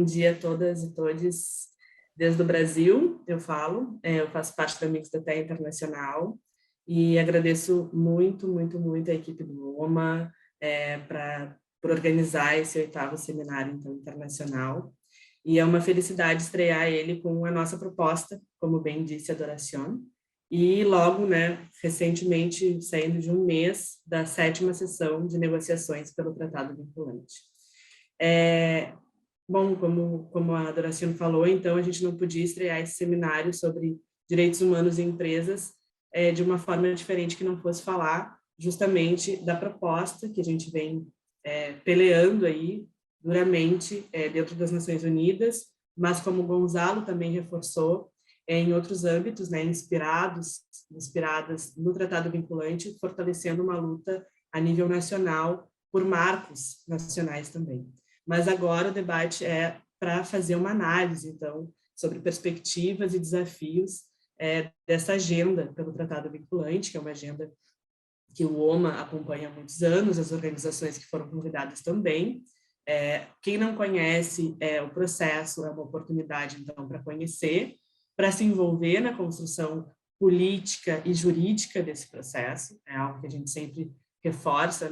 dia a todas e todos. Desde o Brasil, eu faço parte da Amigos da Terra Internacional e agradeço muito, muito, muito a equipe do OMA por organizar esse 8º seminário então, internacional. E é uma felicidade estrear ele com a nossa proposta, como bem disse a Doracion, e logo, recentemente, saindo de um mês da 7ª sessão de negociações pelo Tratado Vinculante. Bom, como a Doracion falou, então, a gente não podia estrear esse seminário sobre direitos humanos em empresas de uma forma diferente que não fosse falar justamente da proposta que a gente vem peleando aí duramente dentro das Nações Unidas, mas como o Gonzalo também reforçou, em outros âmbitos, inspiradas no Tratado Vinculante, fortalecendo uma luta a nível nacional por marcos nacionais também. Mas agora o debate é para fazer uma análise, então, sobre perspectivas e desafios dessa agenda pelo Tratado Vinculante, que é uma agenda que o OMA acompanha há muitos anos, as organizações que foram convidadas também. Quem não conhece o processo é uma oportunidade, então, para conhecer, para se envolver na construção política e jurídica desse processo, é algo que a gente sempre reforça,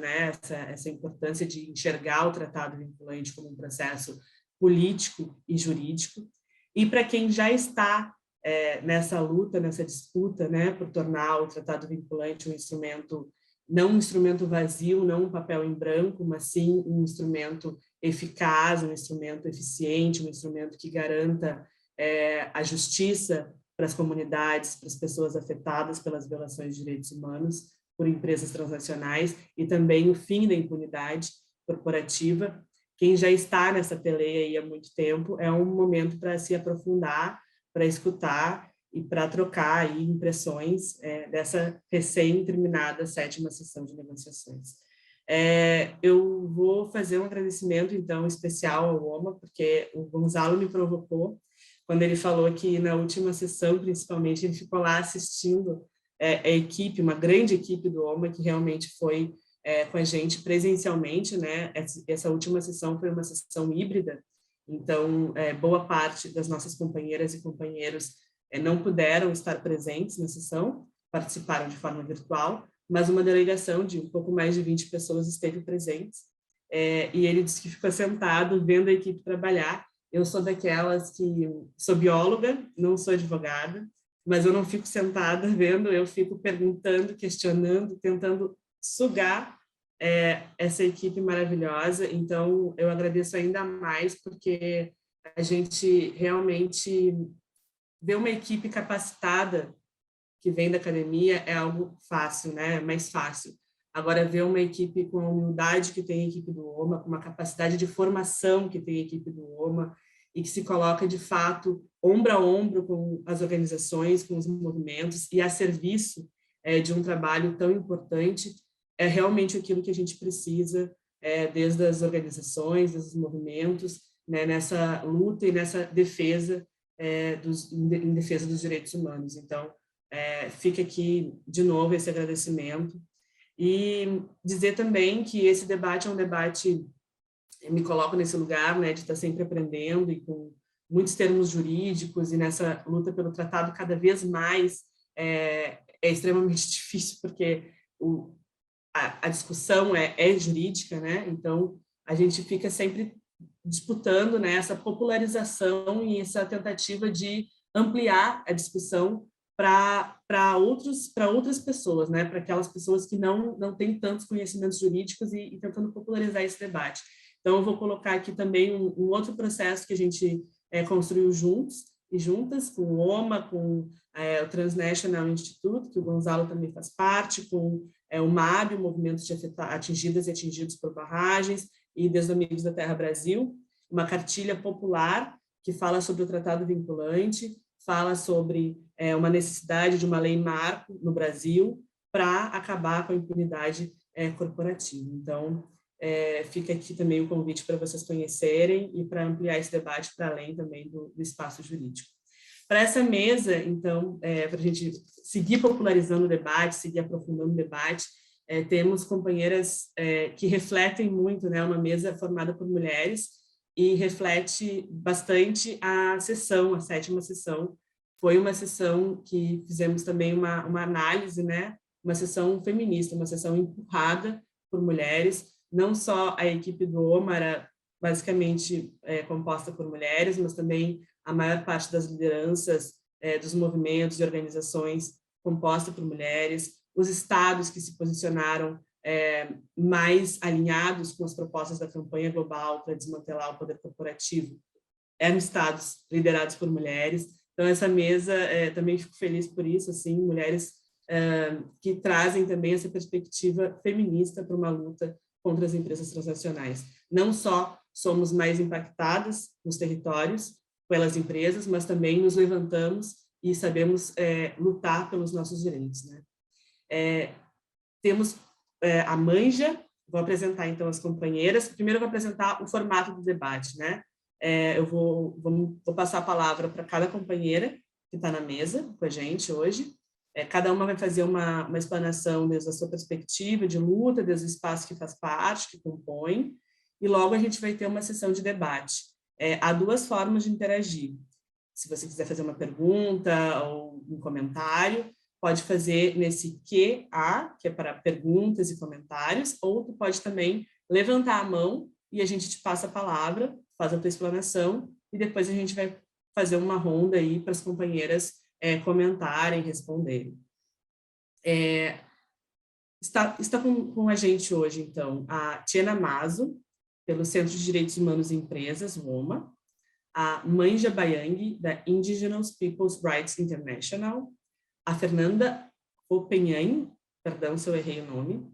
essa importância de enxergar o Tratado Vinculante como um processo político e jurídico, e para quem já está nessa luta, nessa disputa, por tornar o Tratado Vinculante um instrumento, não um instrumento vazio, não um papel em branco, mas sim um instrumento eficaz, um instrumento eficiente, um instrumento que garanta a justiça para as comunidades, para as pessoas afetadas pelas violações de direitos humanos por empresas transnacionais e também o fim da impunidade corporativa. Quem já está nessa peleia aí há muito tempo, é um momento para se aprofundar, para escutar e para trocar aí impressões dessa recém-terminada 7ª sessão de negociações. Eu vou fazer um agradecimento, então, especial ao OMA, porque o Gonzalo me provocou quando ele falou que na última sessão, principalmente, ele ficou lá assistindo a equipe, uma grande equipe do OMA, que realmente foi com a gente presencialmente, Essa última sessão foi uma sessão híbrida, então, boa parte das nossas companheiras e companheiros não puderam estar presentes na sessão, participaram de forma virtual, mas uma delegação de um pouco mais de 20 pessoas esteve presente, e ele disse que ficou sentado vendo a equipe trabalhar. Eu sou daquelas que sou bióloga, não sou advogada, mas eu não fico sentada vendo, eu fico perguntando, questionando, tentando sugar essa equipe maravilhosa. Então, eu agradeço ainda mais, porque a gente realmente vê uma equipe capacitada que vem da academia é algo fácil, é mais fácil. Agora, ver uma equipe com a humildade que tem a equipe do OMA, com uma capacidade de formação que tem a equipe do OMA, e que se coloca, de fato, ombro a ombro com as organizações, com os movimentos, e a serviço de um trabalho tão importante, é realmente aquilo que a gente precisa, desde as organizações, desde os movimentos, nessa luta e nessa defesa, em defesa dos direitos humanos. Então, fica aqui, de novo, esse agradecimento. E dizer também que esse debate é um debate, me coloco nesse lugar, de estar sempre aprendendo e com muitos termos jurídicos, e nessa luta pelo tratado cada vez mais é extremamente difícil, porque a discussão é jurídica, então a gente fica sempre disputando essa popularização e essa tentativa de ampliar a discussão para outras pessoas, para aquelas pessoas que não têm tantos conhecimentos jurídicos e tentando popularizar esse debate. Então, eu vou colocar aqui também um outro processo que a gente construiu juntos e juntas, com o OMA, com o Transnational Institute, que o Gonzalo também faz parte, com o MAB, o Movimento de Atingidas e Atingidos por Barragens, e desde Amigos da Terra Brasil, uma cartilha popular que fala sobre o Tratado Vinculante, fala sobre uma necessidade de uma lei marco no Brasil para acabar com a impunidade corporativa. Então, fica aqui também o convite para vocês conhecerem e para ampliar esse debate para além também do espaço jurídico. Para essa mesa, então, para a gente seguir popularizando o debate, seguir aprofundando o debate, temos companheiras que refletem muito, uma mesa formada por mulheres, e reflete bastante a sessão, a 7ª sessão. Foi uma sessão que fizemos também uma análise, né? Uma sessão feminista, uma sessão empurrada por mulheres, não só a equipe do OMA era basicamente composta por mulheres, mas também a maior parte das lideranças dos movimentos e organizações composta por mulheres, os estados que se posicionaram mais alinhados com as propostas da campanha global para desmantelar o poder corporativo, eram estados liderados por mulheres. Então, essa mesa, também fico feliz por isso, assim, mulheres que trazem também essa perspectiva feminista para uma luta contra as empresas transnacionais. Não só somos mais impactadas nos territórios pelas empresas, mas também nos levantamos e sabemos lutar pelos nossos direitos, né? Temos a Manja, vou apresentar então as companheiras. Primeiro eu vou apresentar o formato do debate, né? Eu vou passar a palavra para cada companheira que está na mesa com a gente hoje. Cada uma vai fazer uma explanação desde a sua perspectiva de luta, desde o espaço que faz parte, que compõe, e logo a gente vai ter uma sessão de debate. Há 2 formas de interagir. Se você quiser fazer uma pergunta ou um comentário, pode fazer nesse QA, que é para perguntas e comentários, ou tu pode também levantar a mão e a gente te passa a palavra, faz a tua explanação, e depois a gente vai fazer uma ronda aí para as companheiras comentarem, responderem. Está com a gente hoje, então, a Tiana Mazo, pelo Centro de Direitos Humanos e Empresas, OMA, a Manja Bayang, da Indigenous Peoples Rights International, a Fernanda Openhain, perdão se eu errei o nome,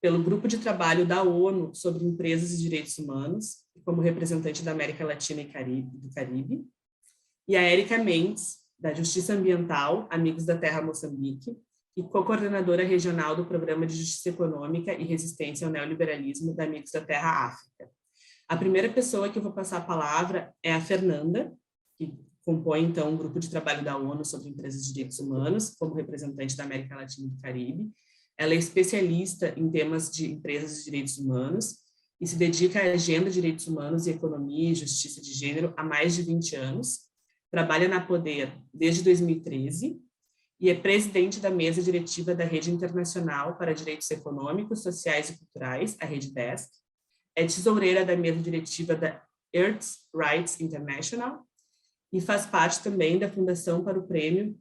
pelo Grupo de Trabalho da ONU sobre Empresas e Direitos Humanos, como representante da América Latina e do Caribe, e a Érica Mendes, da Justiça Ambiental, Amigos da Terra Moçambique, e co-coordenadora regional do Programa de Justiça Econômica e Resistência ao Neoliberalismo da Amigos da Terra África. A primeira pessoa que eu vou passar a palavra é a Fernanda, que compõe, então, o Grupo de Trabalho da ONU sobre Empresas e Direitos Humanos, como representante da América Latina e do Caribe. Ela é especialista em temas de empresas e direitos humanos e se dedica à agenda de direitos humanos e economia e justiça de gênero há mais de 20 anos. Trabalha na Poder desde 2013 e é presidente da mesa diretiva da Rede Internacional para Direitos Econômicos, Sociais e Culturais, a Rede DESC. É tesoureira da mesa diretiva da Earth Rights International e faz parte também da fundação para o Prêmio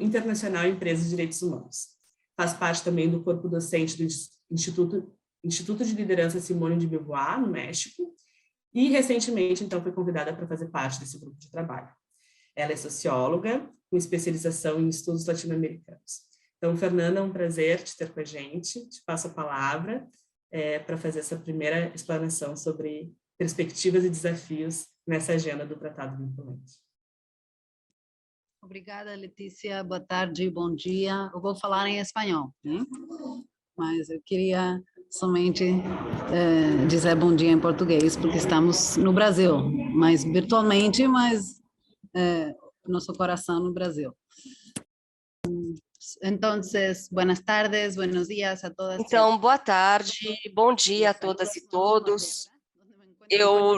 Internacional em Empresas e Direitos Humanos. Faz parte também do corpo docente do Instituto de Liderança Simone de Beauvoir, no México, e recentemente, então, foi convidada para fazer parte desse grupo de trabalho. Ela é socióloga, com especialização em estudos latino-americanos. Então, Fernanda, é um prazer te ter com a gente. Te passo a palavra para fazer essa primeira explanação sobre perspectivas e desafios nessa agenda do Tratado Vinculante. Obrigada, Letícia. Boa tarde, bom dia. Eu vou falar em espanhol, né? Mas eu queria somente dizer bom dia em português, porque estamos no Brasil, mas virtualmente, mas nosso coração no Brasil. Entonces, buenas tardes, buenos días a todas. Então, boa tarde, bom dia a todas e todos.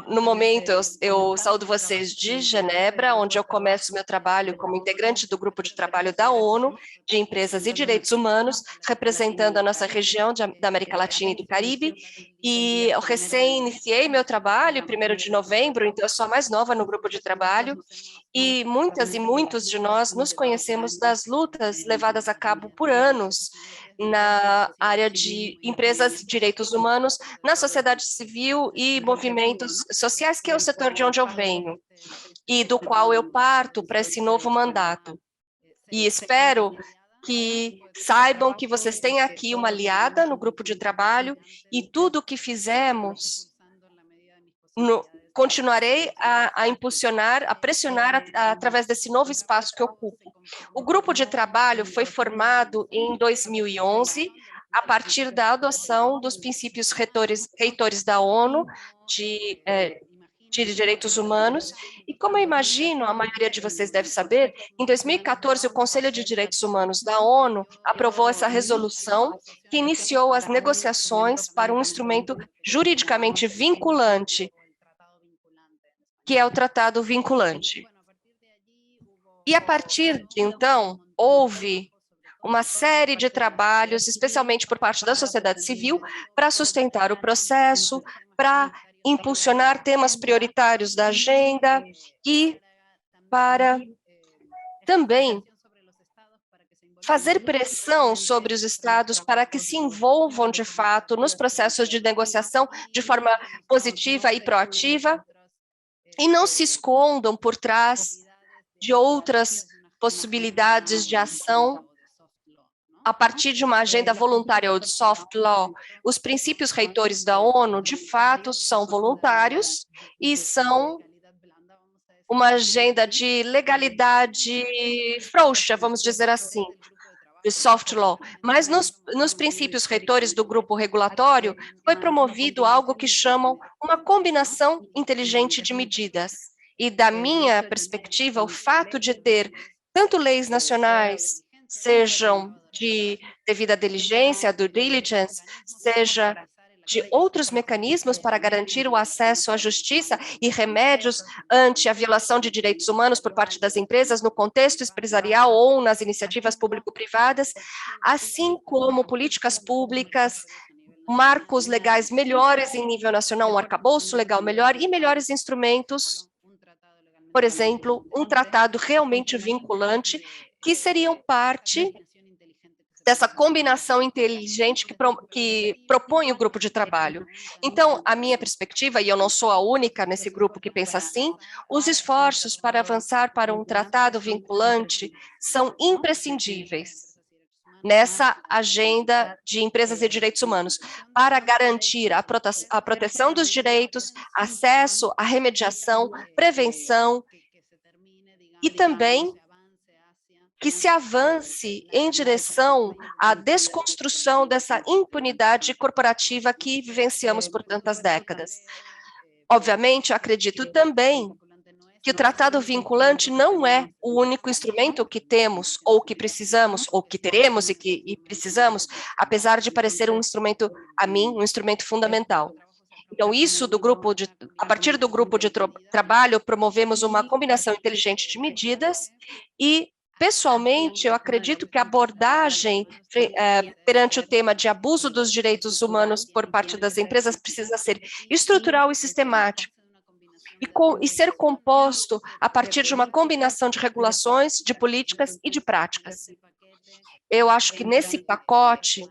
No momento, eu saúdo vocês de Genebra, onde eu começo meu trabalho como integrante do Grupo de Trabalho da ONU, de Empresas e Direitos Humanos, representando a nossa região da América Latina e do Caribe. E eu recém-iniciei meu trabalho, 1º de novembro, então eu sou a mais nova no grupo de trabalho. E muitas e muitos de nós nos conhecemos das lutas levadas a cabo por anos na área de empresas e direitos humanos, na sociedade civil e movimentos sociais, que é o setor de onde eu venho, e do qual eu parto para esse novo mandato. E espero que saibam que vocês têm aqui uma aliada no grupo de trabalho e tudo o que fizemos continuarei a impulsionar, a pressionar através desse novo espaço que ocupo. O grupo de trabalho foi formado em 2011, a partir da adoção dos princípios reitores da ONU, de direitos humanos. E como eu imagino, a maioria de vocês deve saber, em 2014, o Conselho de Direitos Humanos da ONU aprovou essa resolução que iniciou as negociações para um instrumento juridicamente vinculante, que é o Tratado Vinculante. E a partir de então, houve uma série de trabalhos, especialmente por parte da sociedade civil, para sustentar o processo, para impulsionar temas prioritários da agenda e para também fazer pressão sobre os estados para que se envolvam de fato nos processos de negociação de forma positiva e proativa e não se escondam por trás de outras possibilidades de ação a partir de uma agenda voluntária ou de soft law. Os princípios reitores da ONU, de fato, são voluntários e são uma agenda de legalidade frouxa, vamos dizer assim, de soft law. Mas nos princípios reitores do grupo regulatório, foi promovido algo que chamam uma combinação inteligente de medidas. E da minha perspectiva, o fato de ter tanto leis nacionais, sejam de devida diligência, due diligence, seja de outros mecanismos para garantir o acesso à justiça e remédios ante a violação de direitos humanos por parte das empresas no contexto empresarial ou nas iniciativas público-privadas, assim como políticas públicas, marcos legais melhores em nível nacional, um arcabouço legal melhor e melhores instrumentos, por exemplo, um tratado realmente vinculante, que seriam parte dessa combinação inteligente que propõe o grupo de trabalho. Então, a minha perspectiva, e eu não sou a única nesse grupo que pensa assim, os esforços para avançar para um tratado vinculante são imprescindíveis nessa agenda de empresas e direitos humanos, para garantir a proteção dos direitos, acesso à remediação, prevenção e também que se avance em direção à desconstrução dessa impunidade corporativa que vivenciamos por tantas décadas. Obviamente, acredito também que o tratado vinculante não é o único instrumento que temos, ou que precisamos, ou que teremos e precisamos, apesar de parecer um instrumento, a mim, um instrumento fundamental. Então, a partir do grupo de trabalho, promovemos uma combinação inteligente de medidas e, pessoalmente, eu acredito que a abordagem perante o tema de abuso dos direitos humanos por parte das empresas precisa ser estrutural e sistemático e ser composto a partir de uma combinação de regulações, de políticas e de práticas. Eu acho que nesse pacote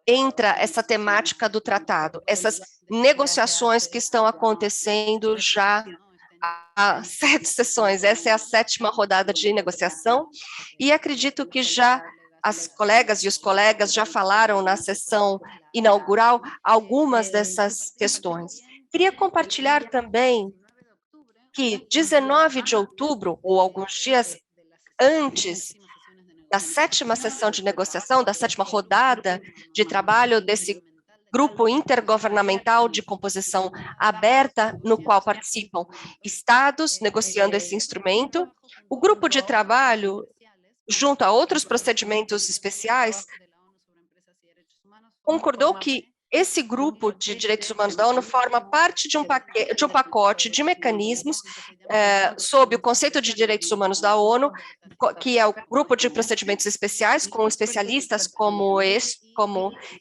entra essa temática do tratado, essas negociações que estão acontecendo já há 7 sessões, essa é a 7ª rodada de negociação, e acredito que já as colegas e os colegas já falaram na sessão inaugural algumas dessas questões. Queria compartilhar também que 19 de outubro, ou alguns dias antes da 7ª sessão de negociação, da 7ª rodada de trabalho desse grupo intergovernamental de composição aberta, no qual participam estados negociando esse instrumento, o grupo de trabalho, junto a outros procedimentos especiais, concordou que esse grupo de direitos humanos da ONU forma parte de um pacote de mecanismos sob o conceito de direitos humanos da ONU, que é o grupo de procedimentos especiais, com especialistas como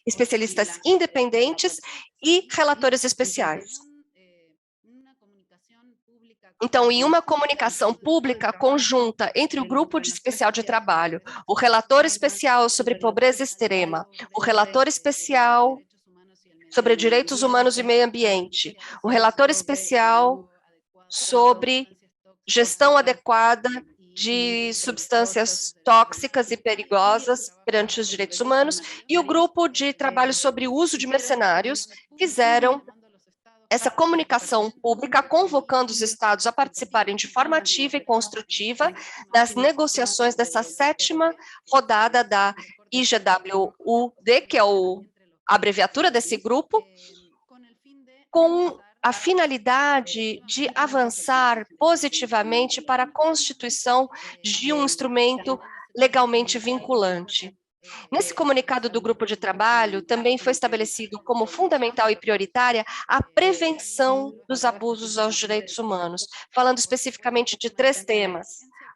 especialistas independentes e relatores especiais. Então, em uma comunicação pública conjunta entre o grupo especial de trabalho, o relator especial sobre pobreza extrema, o relator especial sobre direitos humanos e meio ambiente, o relator especial sobre gestão adequada de substâncias tóxicas e perigosas perante os direitos humanos, e o grupo de trabalho sobre o uso de mercenários fizeram essa comunicação pública, convocando os estados a participarem de forma ativa e construtiva das negociações dessa 7ª rodada da IGWUD, que é a abreviatura desse grupo, com a finalidade de avançar positivamente para a constituição de um instrumento legalmente vinculante. Nesse comunicado do grupo de trabalho, também foi estabelecido como fundamental e prioritária a prevenção dos abusos aos direitos humanos, falando especificamente de 3 temas.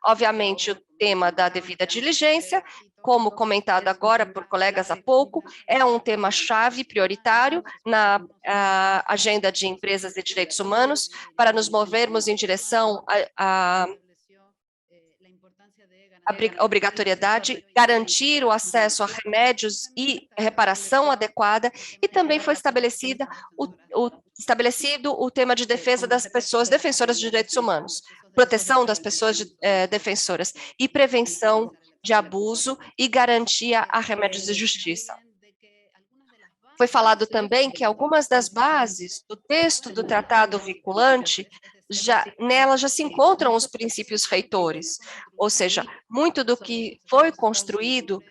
Obviamente, o tema da devida diligência, como comentado agora por colegas há pouco, é um tema-chave prioritário na agenda de empresas e direitos humanos, para nos movermos em direção a obrigatoriedade, garantir o acesso a remédios e reparação adequada, e também foi estabelecido o tema de defesa das pessoas defensoras de direitos humanos, proteção das pessoas defensoras e prevenção de abuso e garantia a remédios de justiça. Foi falado também que algumas das bases do texto do tratado vinculante, nela já se encontram os princípios reitores, ou seja, muito do que foi construído,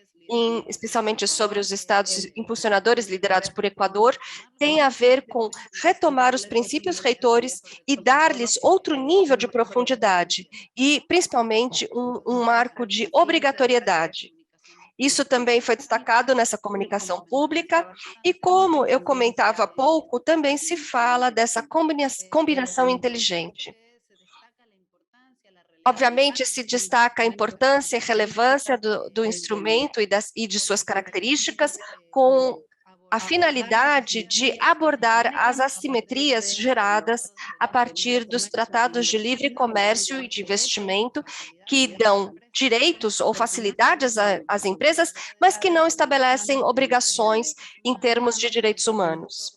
especialmente sobre os estados impulsionadores liderados por Equador, tem a ver com retomar os princípios reitores e dar-lhes outro nível de profundidade, e principalmente um marco de obrigatoriedade. Isso também foi destacado nessa comunicação pública, e como eu comentava há pouco, também se fala dessa combinação inteligente. Obviamente, se destaca a importância e relevância do instrumento e de suas características, com a finalidade de abordar as assimetrias geradas a partir dos tratados de livre comércio e de investimento, que dão direitos ou facilidades às empresas, mas que não estabelecem obrigações em termos de direitos humanos.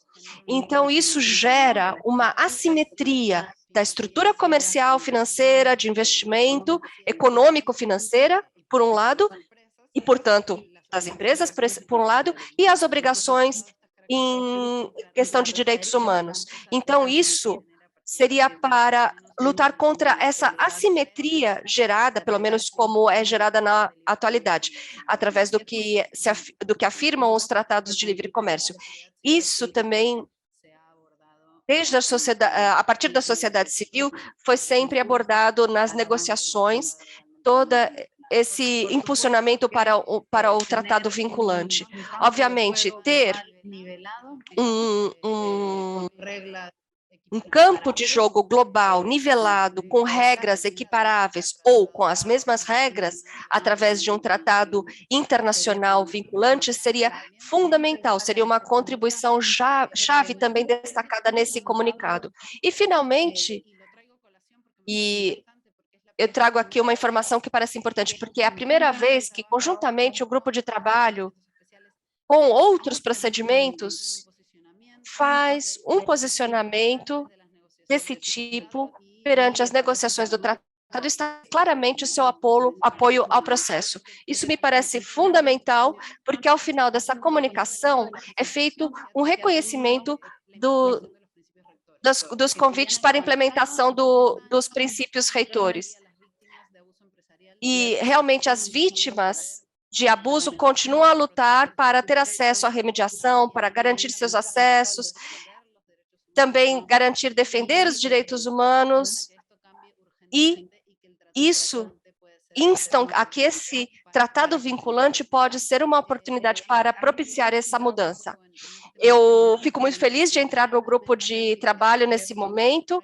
Então, isso gera uma assimetria da estrutura comercial, financeira, de investimento, econômico-financeira, por um lado, e, portanto, das empresas, por um lado, e as obrigações em questão de direitos humanos. Então, isso seria para lutar contra essa assimetria gerada, pelo menos como é gerada na atualidade, através do que afirmam os tratados de livre comércio. Isso também, desde a partir da sociedade civil, foi sempre abordado nas negociações, toda esse impulsionamento para o tratado vinculante. Obviamente, ter um campo de jogo global, nivelado, com regras equiparáveis ou com as mesmas regras, através de um tratado internacional vinculante, seria fundamental, seria uma contribuição chave também destacada nesse comunicado. E, finalmente, eu trago aqui uma informação que parece importante, porque é a primeira vez que, conjuntamente, o grupo de trabalho, com outros procedimentos, faz um posicionamento desse tipo perante as negociações do tratado, está claramente o seu apoio ao processo. Isso me parece fundamental, porque ao final dessa comunicação é feito um reconhecimento dos convites para implementação dos princípios reitores. E realmente as vítimas de abuso continuam a lutar para ter acesso à remediação, para garantir seus acessos, também garantir defender os direitos humanos, e isso instam a que esse tratado vinculante pode ser uma oportunidade para propiciar essa mudança. Eu fico muito feliz de entrar no grupo de trabalho nesse momento,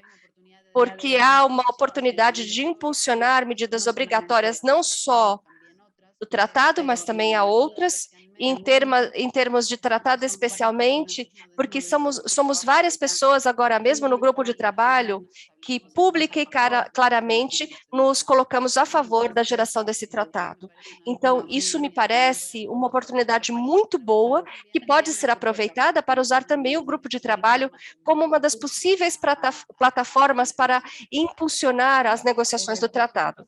porque há uma oportunidade de impulsionar medidas obrigatórias, não só do tratado, mas também há outras, em termos de tratado especialmente, porque somos várias pessoas agora mesmo no grupo de trabalho que pública e claramente nos colocamos a favor da geração desse tratado. Então, isso me parece uma oportunidade muito boa, que pode ser aproveitada para usar também o grupo de trabalho como uma das possíveis plataformas para impulsionar as negociações do tratado.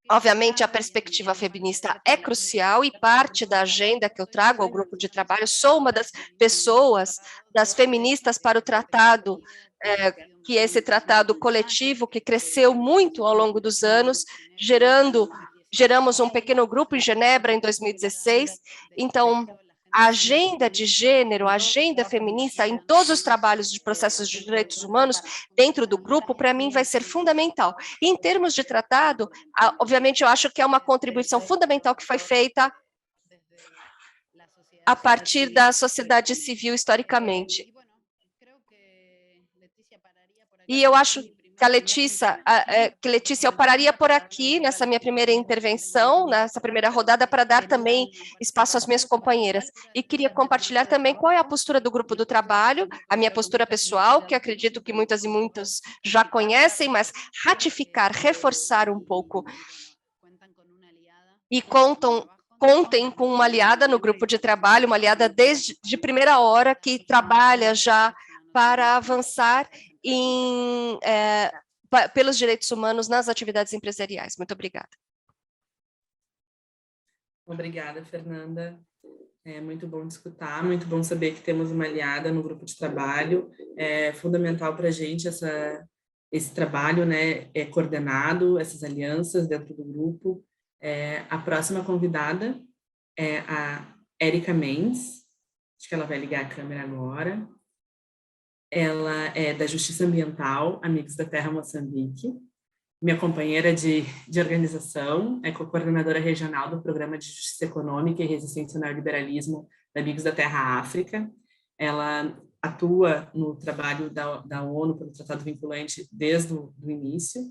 Obviamente, a perspectiva feminista é crucial e parte da agenda que eu trago ao grupo de trabalho. Sou uma das pessoas, das feministas para o tratado, que é esse tratado coletivo que cresceu muito ao longo dos anos, geramos um pequeno grupo em Genebra em 2016. Então, a agenda de gênero, a agenda feminista em todos os trabalhos de processos de direitos humanos dentro do grupo, para mim, vai ser fundamental. E, em termos de tratado, obviamente, eu acho que é uma contribuição fundamental que foi feita a partir da sociedade civil historicamente. E eu acho que Letícia, eu pararia por aqui nessa minha primeira intervenção, nessa primeira rodada, para dar também espaço às minhas companheiras. E queria compartilhar também qual é a postura do grupo do trabalho, a minha postura pessoal, que acredito que muitas e muitos já conhecem, mas ratificar, reforçar um pouco. E contem com uma aliada no grupo de trabalho, uma aliada desde de primeira hora, que trabalha já para avançar pelos direitos humanos nas atividades empresariais. Muito obrigada. Obrigada, Fernanda. É muito bom te escutar, muito bom saber que temos uma aliada no grupo de trabalho. É fundamental para a gente esse trabalho, né, coordenado, essas alianças dentro do grupo. A próxima convidada é a Érica Mendes, acho que ela vai ligar a câmera agora. Ela é da Justiça Ambiental, Amigos da Terra Moçambique, minha companheira de organização, é co-coordenadora regional do Programa de Justiça Econômica e Resistência ao Neoliberalismo da Amigos da Terra África. Ela atua no trabalho da ONU pelo Tratado Vinculante desde o início,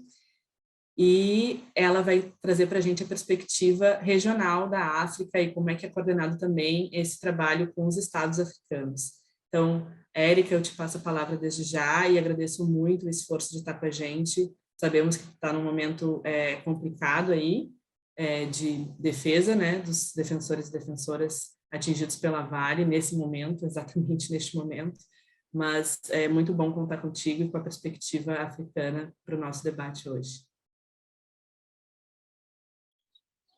e ela vai trazer para a gente a perspectiva regional da África e como é que é coordenado também esse trabalho com os estados africanos. Então, Érica, eu te passo a palavra desde já e agradeço muito o esforço de estar com a gente. Sabemos que está num momento complicado aí, de defesa, né, dos defensores e defensoras atingidos pela Vale, nesse momento, exatamente neste momento, mas é muito bom contar contigo e com a perspectiva africana para o nosso debate hoje.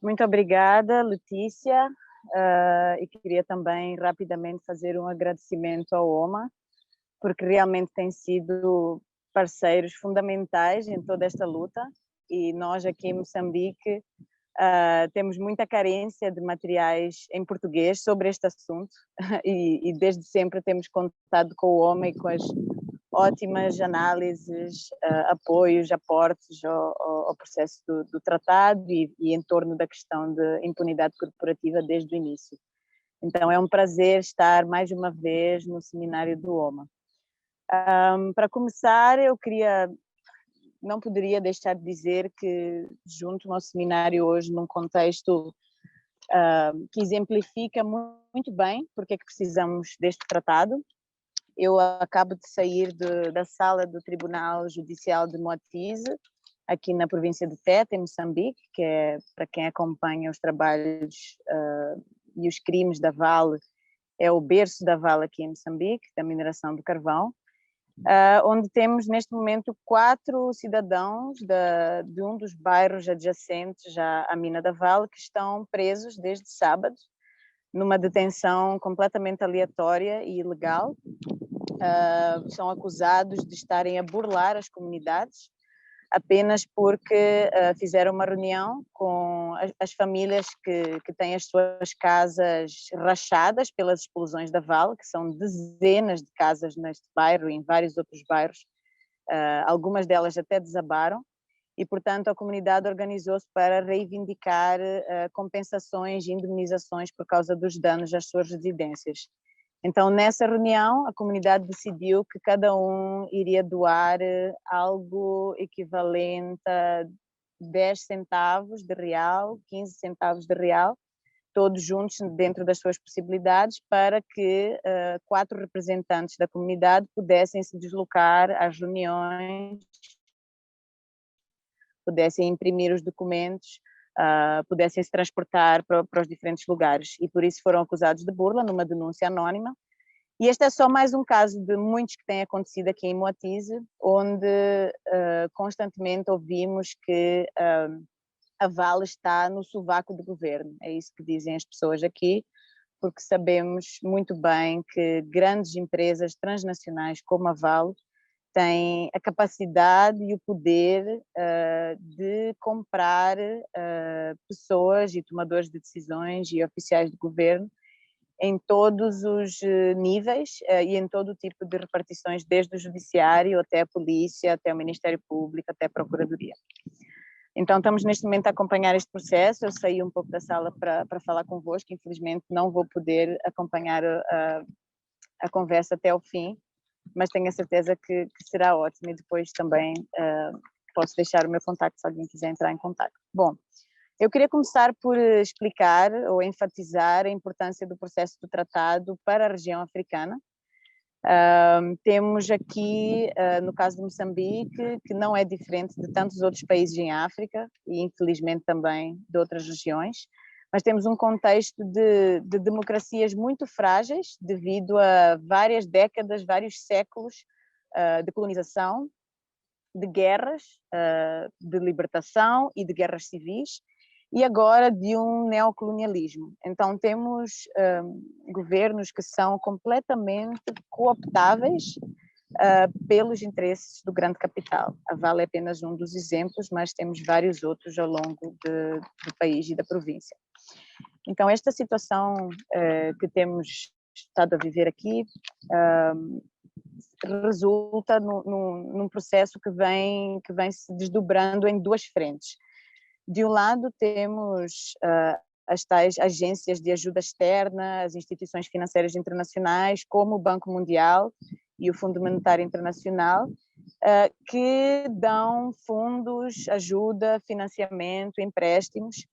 Muito obrigada, Letícia. E queria também rapidamente fazer um agradecimento ao OMA, porque realmente tem sido parceiros fundamentais em toda esta luta, e nós aqui em Moçambique temos muita carência de materiais em português sobre este assunto e desde sempre temos contado com o OMA e com as ótimas análises, apoios, aportes ao processo do tratado e em torno da questão de impunidade corporativa desde o início. Então é um prazer estar mais uma vez no seminário do OMA. Para começar, não poderia deixar de dizer que junto ao seminário hoje num contexto que exemplifica muito bem porque é que precisamos deste tratado. Eu acabo de sair da sala do Tribunal Judicial de Moatize, aqui na província de Tete, em Moçambique, que é, para quem acompanha os trabalhos e os crimes da Vale, é o berço da Vale aqui em Moçambique, da mineração do carvão, onde temos neste momento 4 cidadãos de um dos bairros adjacentes à mina da Vale que estão presos desde sábado, numa detenção completamente aleatória e ilegal. São acusados de estarem a burlar as comunidades apenas porque fizeram uma reunião com as famílias que têm as suas casas rachadas pelas explosões da Vale, que são dezenas de casas neste bairro e em vários outros bairros, algumas delas até desabaram, e portanto a comunidade organizou-se para reivindicar compensações e indemnizações por causa dos danos às suas residências. Então, nessa reunião, a comunidade decidiu que cada um iria doar algo equivalente a 10 centavos de real, 15 centavos de real, todos juntos dentro das suas possibilidades, para que 4 representantes da comunidade pudessem se deslocar às reuniões, pudessem imprimir os documentos, pudessem se transportar para os diferentes lugares, e por isso foram acusados de burla numa denúncia anónima. E este é só mais um caso de muitos que têm acontecido aqui em Moatize, onde constantemente ouvimos que a Vale está no sovaco do governo. É isso que dizem as pessoas aqui, porque sabemos muito bem que grandes empresas transnacionais como a Vale têm a capacidade e o poder de comprar pessoas e tomadores de decisões e oficiais de governo, em todos os níveis e em todo o tipo de repartições, desde o judiciário até a polícia, até o Ministério Público, até a Procuradoria. Então, estamos neste momento a acompanhar este processo. Eu saí um pouco da sala para falar convosco, infelizmente não vou poder acompanhar a conversa até ao fim, mas tenho a certeza que será ótimo, e depois também posso deixar o meu contacto se alguém quiser entrar em contacto. Bom, eu queria começar por explicar ou enfatizar a importância do processo do tratado para a região africana. Temos aqui, no caso de Moçambique, que não é diferente de tantos outros países em África e infelizmente também de outras regiões, mas temos um contexto de democracias muito frágeis devido a várias décadas, vários séculos de colonização, de guerras, de libertação e de guerras civis, e agora de um neocolonialismo. Então temos governos que são completamente cooptáveis pelos interesses do grande capital. A Vale é apenas um dos exemplos, mas temos vários outros ao longo do país e da província. Então esta situação que temos estado a viver aqui resulta num processo que vem se desdobrando em duas frentes. De um lado temos as tais agências de ajuda externa, as instituições financeiras internacionais, como o Banco Mundial e o Fundo Monetário Internacional, que dão fundos, ajuda, financiamento, empréstimos,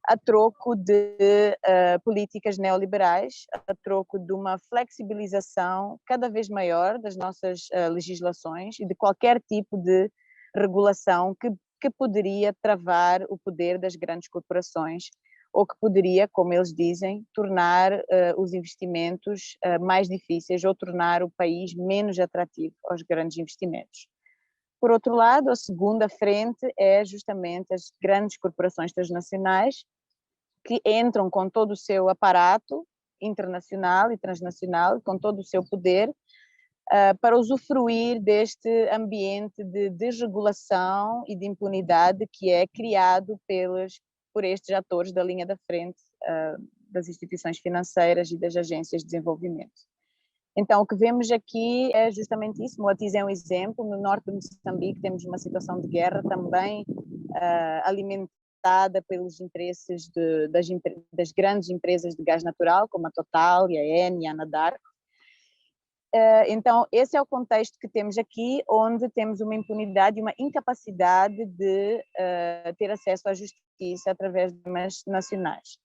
a troco de políticas neoliberais, a troco de uma flexibilização cada vez maior das nossas legislações e de qualquer tipo de regulação que poderia travar o poder das grandes corporações ou que poderia, como eles dizem, tornar os investimentos mais difíceis ou tornar o país menos atrativo aos grandes investimentos. Por outro lado, a segunda frente é justamente as grandes corporações transnacionais que entram com todo o seu aparato internacional e transnacional, com todo o seu poder, para usufruir deste ambiente de desregulação e de impunidade que é criado por estes atores da linha da frente das instituições financeiras e das agências de desenvolvimento. Então, o que vemos aqui é justamente isso. Moatize é um exemplo. No norte de Moçambique temos uma situação de guerra também alimentada pelos interesses das grandes empresas de gás natural, como a Total, e a Eni, e a Anadarko. Então, esse é o contexto que temos aqui, onde temos uma impunidade e uma incapacidade de ter acesso à justiça através de leis nacionais.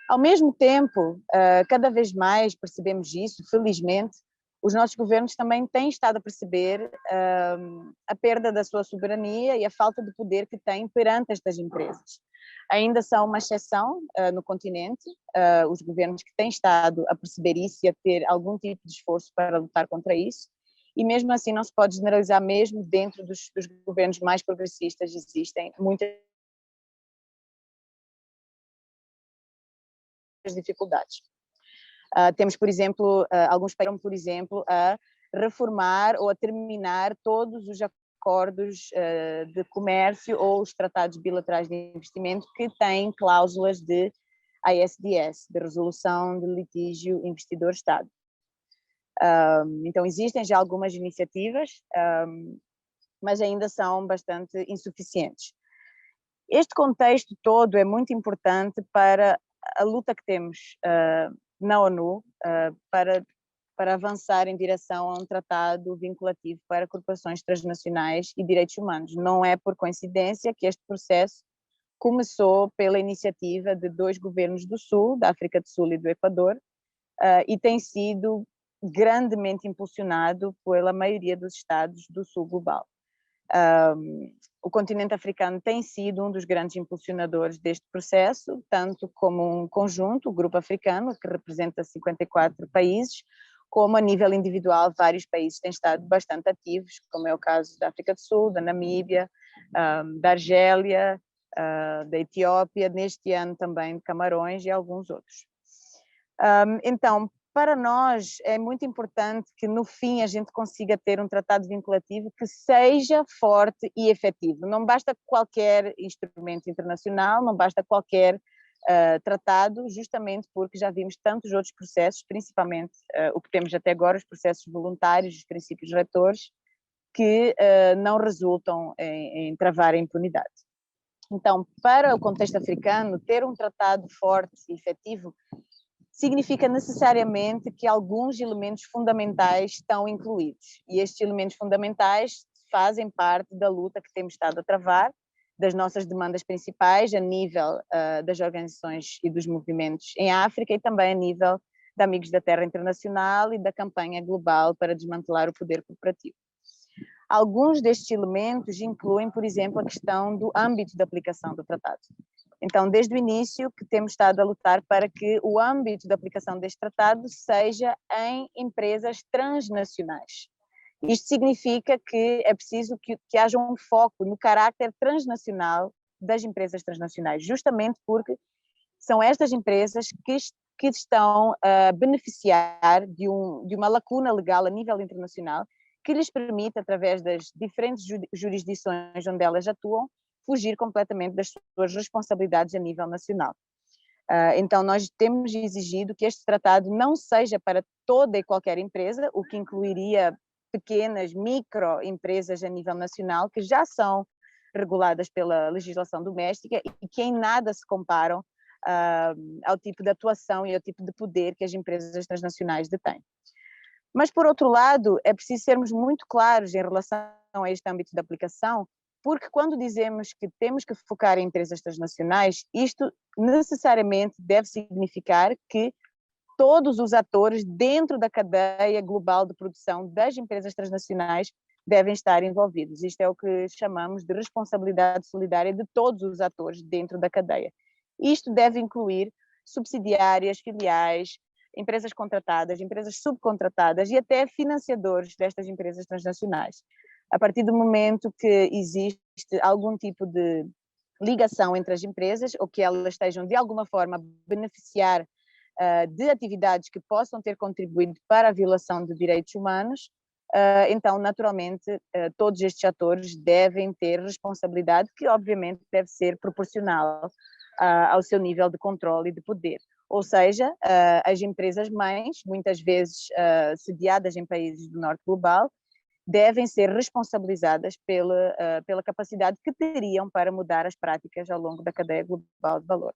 Ao mesmo tempo, cada vez mais percebemos isso, felizmente, os nossos governos também têm estado a perceber a perda da sua soberania e a falta de poder que têm perante estas empresas. Ainda são uma exceção no continente, os governos que têm estado a perceber isso e a ter algum tipo de esforço para lutar contra isso, e mesmo assim não se pode generalizar, mesmo dentro dos governos mais progressistas existem muitas dificuldades. Temos, por exemplo, alguns países, por exemplo, a reformar ou a terminar todos os acordos de comércio ou os tratados bilaterais de investimento que têm cláusulas de ISDS, de resolução de litígio investidor-Estado. Então existem já algumas iniciativas, mas ainda são bastante insuficientes. Este contexto todo é muito importante para a luta que temos na ONU para avançar em direção a um tratado vinculativo para corporações transnacionais e direitos humanos. Não é por coincidência que este processo começou pela iniciativa de dois governos do Sul, da África do Sul e do Equador, e tem sido grandemente impulsionado pela maioria dos Estados do Sul global. O continente africano tem sido um dos grandes impulsionadores deste processo, tanto como um conjunto, o Grupo Africano, que representa 54 países, como a nível individual, vários países têm estado bastante ativos, como é o caso da África do Sul, da Namíbia, da Argélia, da Etiópia, neste ano também de Camarões e alguns outros. Então, para nós é muito importante que no fim a gente consiga ter um tratado vinculativo que seja forte e efetivo. Não basta qualquer instrumento internacional, não basta qualquer tratado, justamente porque já vimos tantos outros processos, principalmente o que temos até agora, os processos voluntários, os princípios retores, que não resultam em travar a impunidade. Então, para o contexto africano, ter um tratado forte e efetivo significa necessariamente que alguns elementos fundamentais estão incluídos. E estes elementos fundamentais fazem parte da luta que temos estado a travar, das nossas demandas principais a nível das organizações e dos movimentos em África e também a nível de Amigos da Terra Internacional e da campanha global para desmantelar o poder corporativo. Alguns destes elementos incluem, por exemplo, a questão do âmbito de aplicação do tratado. Então, desde o início que temos estado a lutar para que o âmbito de aplicação deste tratado seja em empresas transnacionais. Isto significa que é preciso que haja um foco no caráter transnacional das empresas transnacionais, justamente porque são estas empresas que estão a beneficiar de uma lacuna legal a nível internacional que lhes permite, através das diferentes jurisdições onde elas atuam, fugir completamente das suas responsabilidades a nível nacional. Então, nós temos exigido que este tratado não seja para toda e qualquer empresa, o que incluiria pequenas, microempresas a nível nacional, que já são reguladas pela legislação doméstica e que em nada se comparam ao tipo de atuação e ao tipo de poder que as empresas transnacionais detêm. Mas, por outro lado, é preciso sermos muito claros em relação a este âmbito de aplicação, porque quando dizemos que temos que focar em empresas transnacionais, isto necessariamente deve significar que todos os atores dentro da cadeia global de produção das empresas transnacionais devem estar envolvidos. Isto é o que chamamos de responsabilidade solidária de todos os atores dentro da cadeia. Isto deve incluir subsidiárias, filiais, empresas contratadas, empresas subcontratadas e até financiadores destas empresas transnacionais. A partir do momento que existe algum tipo de ligação entre as empresas ou que elas estejam de alguma forma a beneficiar de atividades que possam ter contribuído para a violação de direitos humanos, então, naturalmente, todos estes atores devem ter responsabilidade que, obviamente, deve ser proporcional ao seu nível de controle e de poder. Ou seja, as empresas-mães, muitas vezes sediadas em países do norte global, devem ser responsabilizadas pela capacidade que teriam para mudar as práticas ao longo da cadeia global de valor.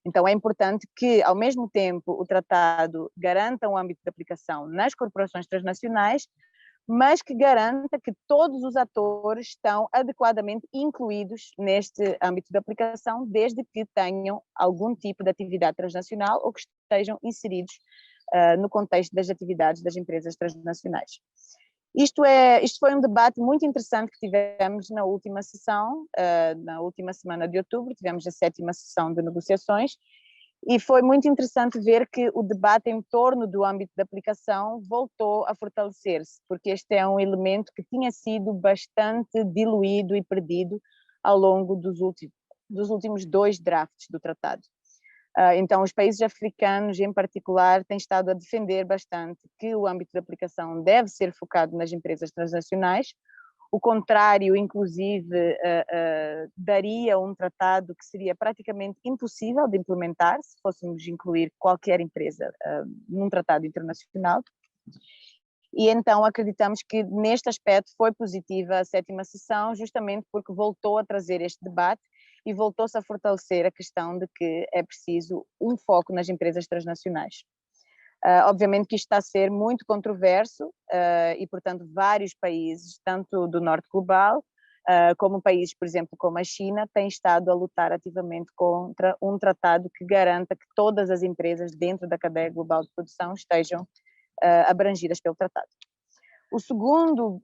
Então, é importante que, ao mesmo tempo, o tratado garanta um âmbito de aplicação nas corporações transnacionais, mas que garanta que todos os atores estão adequadamente incluídos neste âmbito de aplicação, desde que tenham algum tipo de atividade transnacional ou que estejam inseridos no contexto das atividades das empresas transnacionais. Isto foi um debate muito interessante que tivemos na última sessão, na última semana de outubro, tivemos a 7ª sessão de negociações, e foi muito interessante ver que o debate em torno do âmbito de aplicação voltou a fortalecer-se, porque este é um elemento que tinha sido bastante diluído e perdido ao longo dos últimos 2 drafts do tratado. Então, os países africanos, em particular, têm estado a defender bastante que o âmbito de aplicação deve ser focado nas empresas transnacionais. O contrário, inclusive, daria um tratado que seria praticamente impossível de implementar se fôssemos incluir qualquer empresa num tratado internacional. E então acreditamos que neste aspecto foi positiva a 7ª sessão, justamente porque voltou a trazer este debate e voltou-se a fortalecer a questão de que é preciso um foco nas empresas transnacionais. Obviamente que isto está a ser muito controverso e, portanto, vários países, tanto do norte global, como países, por exemplo, como a China, têm estado a lutar ativamente contra um tratado que garanta que todas as empresas dentro da cadeia global de produção estejam abrangidas pelo tratado. O segundo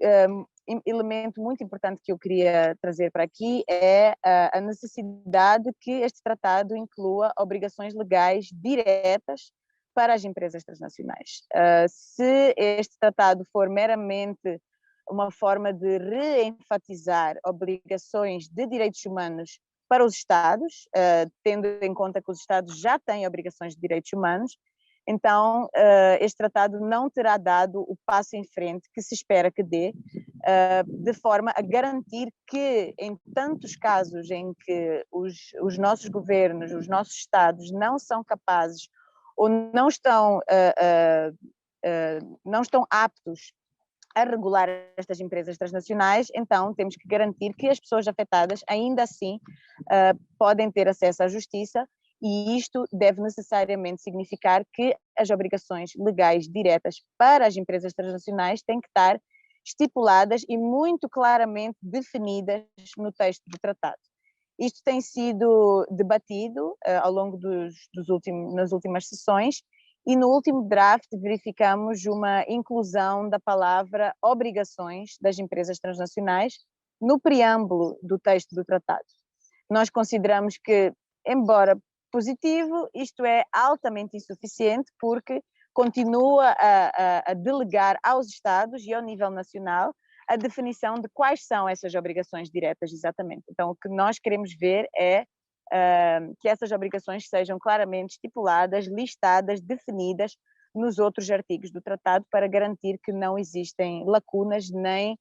elemento muito importante que eu queria trazer para aqui é a necessidade que este tratado inclua obrigações legais diretas para as empresas transnacionais. Se este tratado for meramente uma forma de reenfatizar obrigações de direitos humanos para os Estados, tendo em conta que os Estados já têm obrigações de direitos humanos, então este tratado não terá dado o passo em frente que se espera que dê de forma a garantir que, em tantos casos em que os nossos governos, os nossos Estados não são capazes ou não estão aptos a regular estas empresas transnacionais, então temos que garantir que as pessoas afetadas ainda assim podem ter acesso à justiça, e isto deve necessariamente significar que as obrigações legais diretas para as empresas transnacionais têm que estar estipuladas e muito claramente definidas no texto do tratado. Isto tem sido debatido ao longo nas últimas sessões, e no último draft verificamos uma inclusão da palavra obrigações das empresas transnacionais no preâmbulo do texto do tratado. Nós consideramos que, embora positivo, isto é altamente insuficiente, porque continua a delegar aos Estados e ao nível nacional a definição de quais são essas obrigações diretas exatamente. Então, o que nós queremos ver é que essas obrigações sejam claramente estipuladas, listadas, definidas nos outros artigos do tratado, para garantir que não existem lacunas, nem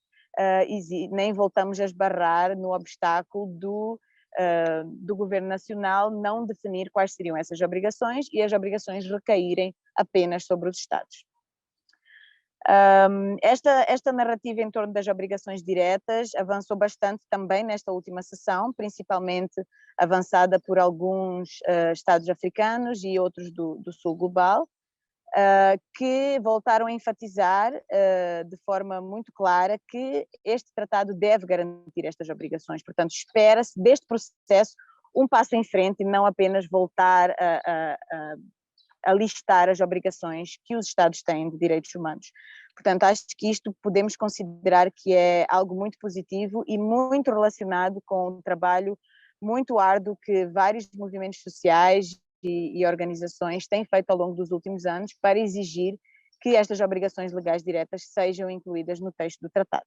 voltamos a esbarrar no obstáculo do governo nacional não definir quais seriam essas obrigações e as obrigações recaírem apenas sobre os Estados. Esta narrativa em torno das obrigações diretas avançou bastante também nesta última sessão, principalmente avançada por alguns Estados africanos e outros do Sul global, que voltaram a enfatizar de forma muito clara que este tratado deve garantir estas obrigações. Portanto, espera-se deste processo um passo em frente e não apenas voltar a listar as obrigações que os Estados têm de direitos humanos. Portanto, acho que isto podemos considerar que é algo muito positivo e muito relacionado com o trabalho muito árduo que vários movimentos sociais e organizações têm feito ao longo dos últimos anos para exigir que estas obrigações legais diretas sejam incluídas no texto do tratado.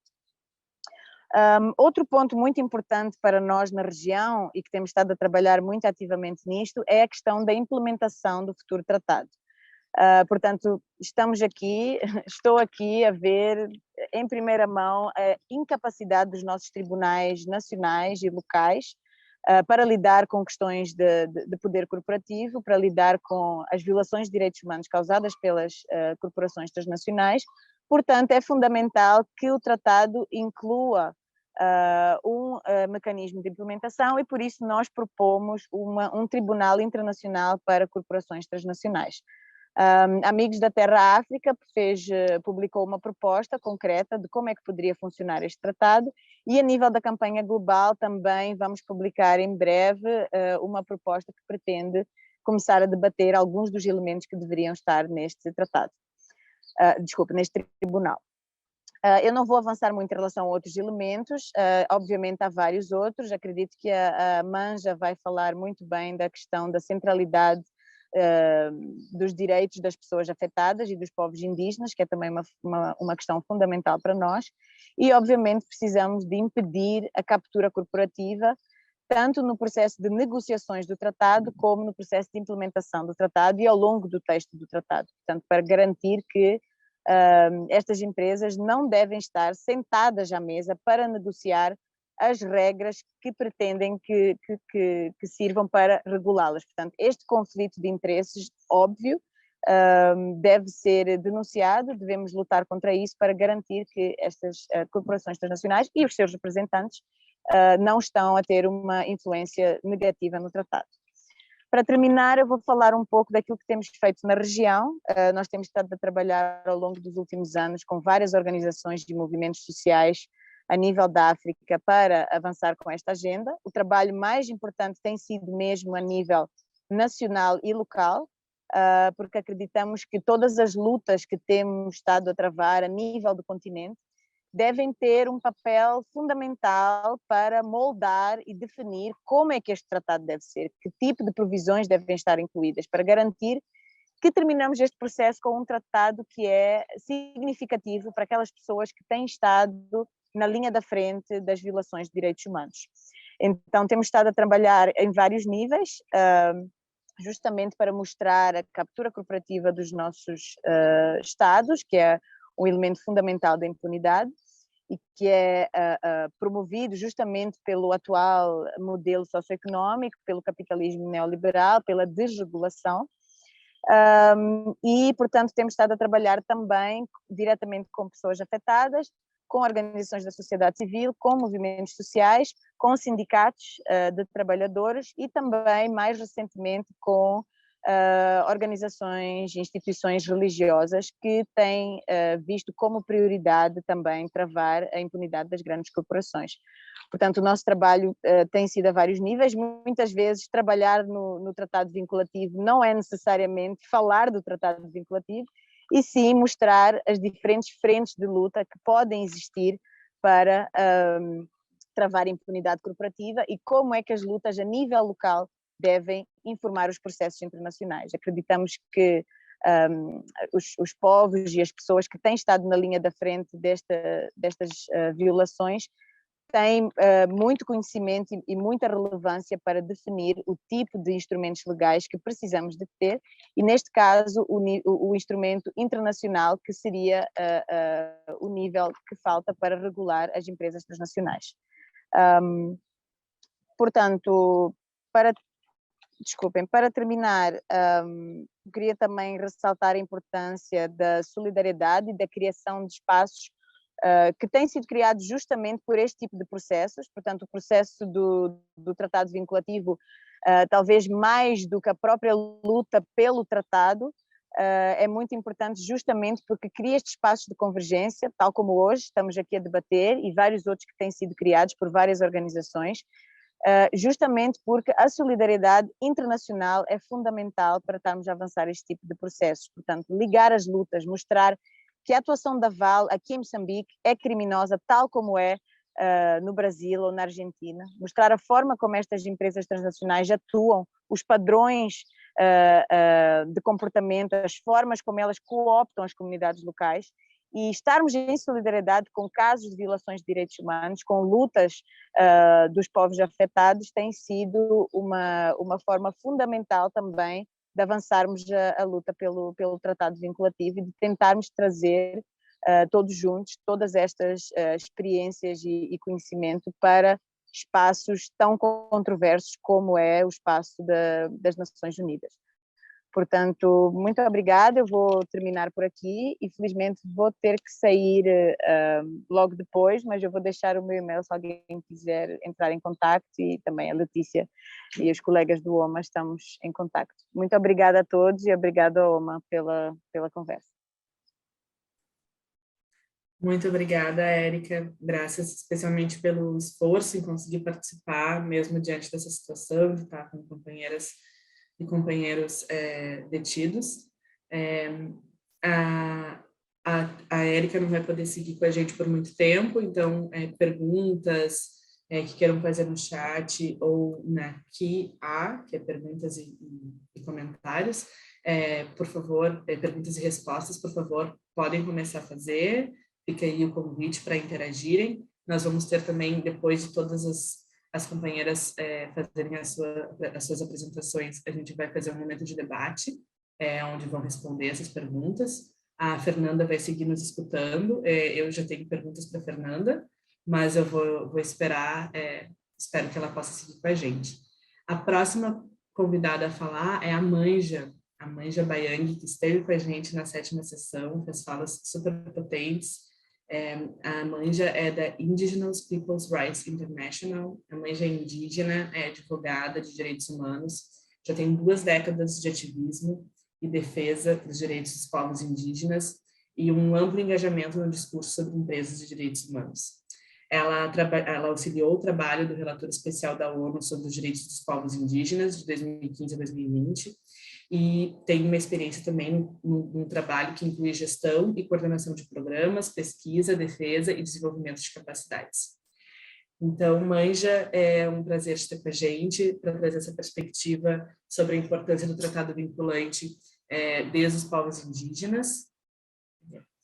Outro ponto muito importante para nós na região, e que temos estado a trabalhar muito ativamente nisto, é a questão da implementação do futuro tratado. Portanto, estou aqui a ver em primeira mão a incapacidade dos nossos tribunais nacionais e locais para lidar com questões de poder corporativo, para lidar com as violações de direitos humanos causadas pelas corporações transnacionais. Portanto, é fundamental que o tratado inclua um mecanismo de implementação, e por isso nós propomos um tribunal internacional para corporações transnacionais. Amigos da Terra África publicou uma proposta concreta de como é que poderia funcionar este tratado, e a nível da campanha global também vamos publicar em breve uma proposta que pretende começar a debater alguns dos elementos que deveriam estar neste tratado, neste tribunal. Eu não vou avançar muito em relação a outros elementos, obviamente há vários outros. Acredito que a Manja vai falar muito bem da questão da centralidade dos direitos das pessoas afetadas e dos povos indígenas, que é também uma questão fundamental para nós, e obviamente precisamos de impedir a captura corporativa, tanto no processo de negociações do tratado, como no processo de implementação do tratado e ao longo do texto do tratado. Portanto, para garantir que estas empresas não devem estar sentadas à mesa para negociar as regras que pretendem que sirvam para regulá-las. Portanto, este conflito de interesses, óbvio, deve ser denunciado, devemos lutar contra isso para garantir que estas corporações transnacionais e os seus representantes não estão a ter uma influência negativa no tratado. Para terminar, eu vou falar um pouco daquilo que temos feito na região. Nós temos estado a trabalhar ao longo dos últimos anos com várias organizações e movimentos sociais a nível da África para avançar com esta agenda. O trabalho mais importante tem sido mesmo a nível nacional e local, porque acreditamos que todas as lutas que temos estado a travar a nível do continente devem ter um papel fundamental para moldar e definir como é que este tratado deve ser, que tipo de provisões devem estar incluídas, para garantir que terminamos este processo com um tratado que é significativo para aquelas pessoas que têm estado na linha da frente das violações de direitos humanos. Então, temos estado a trabalhar em vários níveis, justamente para mostrar a captura corporativa dos nossos Estados, que é um elemento fundamental da impunidade, e que é promovido justamente pelo atual modelo socioeconómico, pelo capitalismo neoliberal, pela desregulação. E, portanto, temos estado a trabalhar também diretamente com pessoas afetadas, com organizações da sociedade civil, com movimentos sociais, com sindicatos de trabalhadores e também, mais recentemente, com organizações e instituições religiosas que têm visto como prioridade também travar a impunidade das grandes corporações. Portanto, o nosso trabalho tem sido a vários níveis. Muitas vezes, trabalhar no tratado vinculativo não é necessariamente falar do tratado vinculativo, e sim mostrar as diferentes frentes de luta que podem existir para travar a impunidade corporativa e como é que as lutas a nível local devem informar os processos internacionais. Acreditamos que os povos e as pessoas que têm estado na linha da frente destas violações têm muito conhecimento e muita relevância para definir o tipo de instrumentos legais que precisamos de ter, e neste caso o instrumento internacional, que seria o nível que falta para regular as empresas transnacionais. Portanto, para terminar, queria também ressaltar a importância da solidariedade e da criação de espaços que têm sido criados justamente por este tipo de processos. Portanto, o processo do tratado vinculativo, talvez mais do que a própria luta pelo tratado, é muito importante justamente porque cria estes espaços de convergência, tal como hoje estamos aqui a debater, e vários outros que têm sido criados por várias organizações, justamente porque a solidariedade internacional é fundamental para estarmos a avançar este tipo de processos. Portanto, ligar as lutas, mostrar que a atuação da Vale aqui em Moçambique é criminosa, tal como é no Brasil ou na Argentina. Mostrar a forma como estas empresas transnacionais atuam, os padrões de comportamento, as formas como elas cooptam as comunidades locais, e estarmos em solidariedade com casos de violações de direitos humanos, com lutas dos povos afetados, tem sido uma forma fundamental também de avançarmos a luta pelo tratado vinculativo e de tentarmos trazer todos juntos todas estas experiências e conhecimento para espaços tão controversos como é o espaço das Nações Unidas. Portanto, muito obrigada, eu vou terminar por aqui e felizmente vou ter que sair logo depois, mas eu vou deixar o meu e-mail se alguém quiser entrar em contacto, e também a Letícia e os colegas do OMA estamos em contacto. Muito obrigada a todos e obrigada ao OMA pela conversa. Muito obrigada, Érica. Graças especialmente pelo esforço em conseguir participar, mesmo diante dessa situação, de estar com companheiras e companheiros detidos. A Érica não vai poder seguir com a gente por muito tempo, então perguntas que queiram fazer no chat ou na QA, que é perguntas e comentários, por favor, perguntas e respostas, por favor, podem começar a fazer. Fica aí o convite para interagirem. Nós vamos ter também, depois de todas as companheiras fazerem as suas apresentações, a gente vai fazer um momento de debate, onde vão responder essas perguntas. A Fernanda vai seguir nos escutando. Eu já tenho perguntas para a Fernanda, mas eu vou esperar, espero que ela possa seguir com a gente. A próxima convidada a falar é a Manja Bayang, que esteve com a gente na 7ª sessão, fez falas super potentes. A Manja é da Indigenous Peoples' Rights International. A Manja é indígena, é advogada de direitos humanos, já tem 2 décadas de ativismo e defesa dos direitos dos povos indígenas e um amplo engajamento no discurso sobre empresas de direitos humanos. Ela auxiliou o trabalho do relator especial da ONU sobre os direitos dos povos indígenas de 2015 a 2020, e tem uma experiência também num trabalho que inclui gestão e coordenação de programas, pesquisa, defesa e desenvolvimento de capacidades. Então, Manja, é um prazer te ter com a gente, para trazer essa perspectiva sobre a importância do tratado vinculante desde os povos indígenas.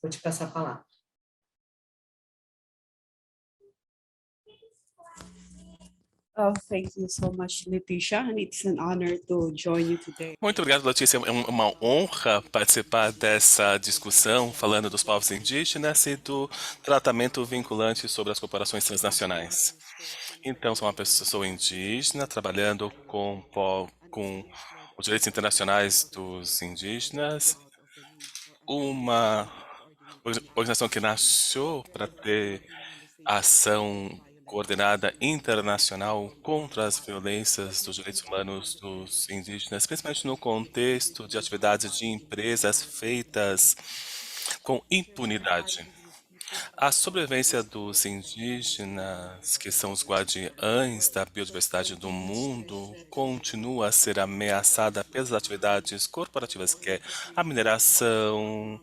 Vou te passar a palavra. Oh, thank you so much, Letitia, and it's an honor to join you today. Muito obrigado, Letícia. É uma honra participar dessa discussão falando dos povos indígenas e do tratamento vinculante sobre as corporações transnacionais. Então, sou uma pessoa indígena trabalhando com os direitos internacionais dos indígenas, uma organização que nasceu para ter ação coordenada internacional contra as violências dos direitos humanos dos indígenas, principalmente no contexto de atividades de empresas feitas com impunidade. A sobrevivência dos indígenas, que são os guardiães da biodiversidade do mundo, continua a ser ameaçada pelas atividades corporativas, que é a mineração,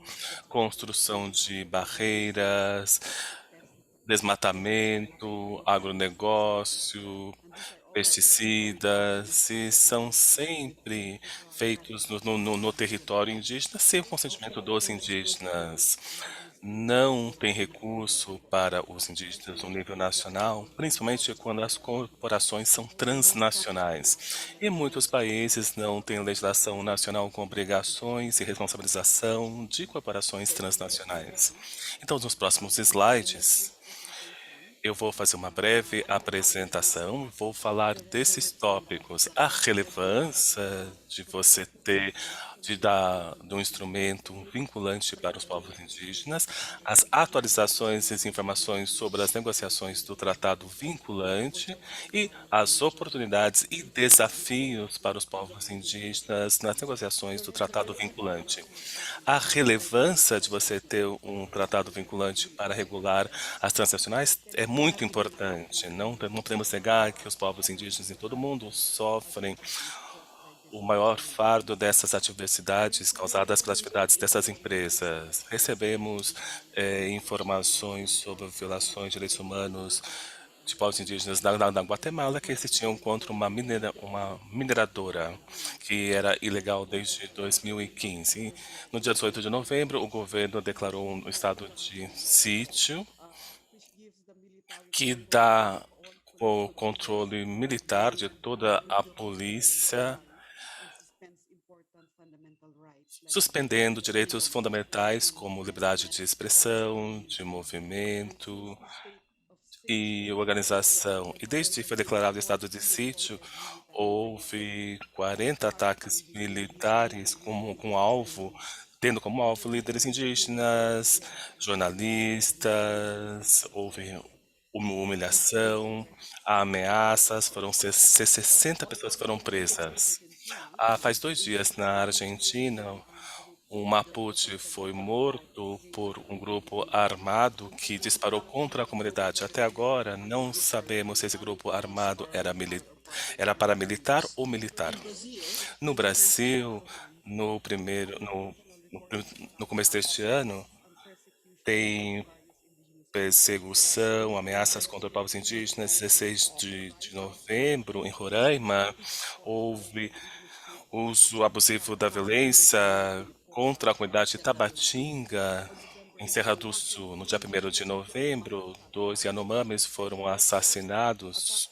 construção de barreiras, desmatamento, agronegócio, pesticidas, e são sempre feitos no território indígena sem o consentimento dos indígenas. Não tem recurso para os indígenas no nível nacional, principalmente quando as corporações são transnacionais. E muitos países não têm legislação nacional com obrigações e responsabilização de corporações transnacionais. Então, nos próximos slides, eu vou fazer uma breve apresentação, vou falar desses tópicos, a relevância de você ter de um instrumento vinculante para os povos indígenas, as atualizações e informações sobre as negociações do tratado vinculante e as oportunidades e desafios para os povos indígenas nas negociações do tratado vinculante. A relevância de você ter um tratado vinculante para regular as transnacionais é muito importante. Não podemos negar que os povos indígenas em todo o mundo sofrem o maior fardo dessas adversidades causadas pelas atividades dessas empresas. Recebemos informações sobre violações de direitos humanos de povos indígenas na Guatemala que existiam contra uma mineradora que era ilegal desde 2015. E no dia 18 de novembro, o governo declarou um estado de sítio que dá o controle militar de toda a polícia, suspendendo direitos fundamentais como liberdade de expressão, de movimento e organização. E desde que foi declarado o estado de sítio, houve 40 ataques militares tendo como alvo líderes indígenas, jornalistas, houve humilhação, ameaças, foram 60 pessoas que foram presas. Faz 2 dias, na Argentina, um Mapuche foi morto por um grupo armado que disparou contra a comunidade. Até agora, não sabemos se esse grupo armado era paramilitar ou militar. No Brasil, no começo deste ano, tem perseguição, ameaças contra povos indígenas. 16 de novembro, em Roraima, houve uso abusivo da violência contra a comunidade de Tabatinga, em Serra do Sul. No dia 1º de novembro, 2 Yanomamis foram assassinados.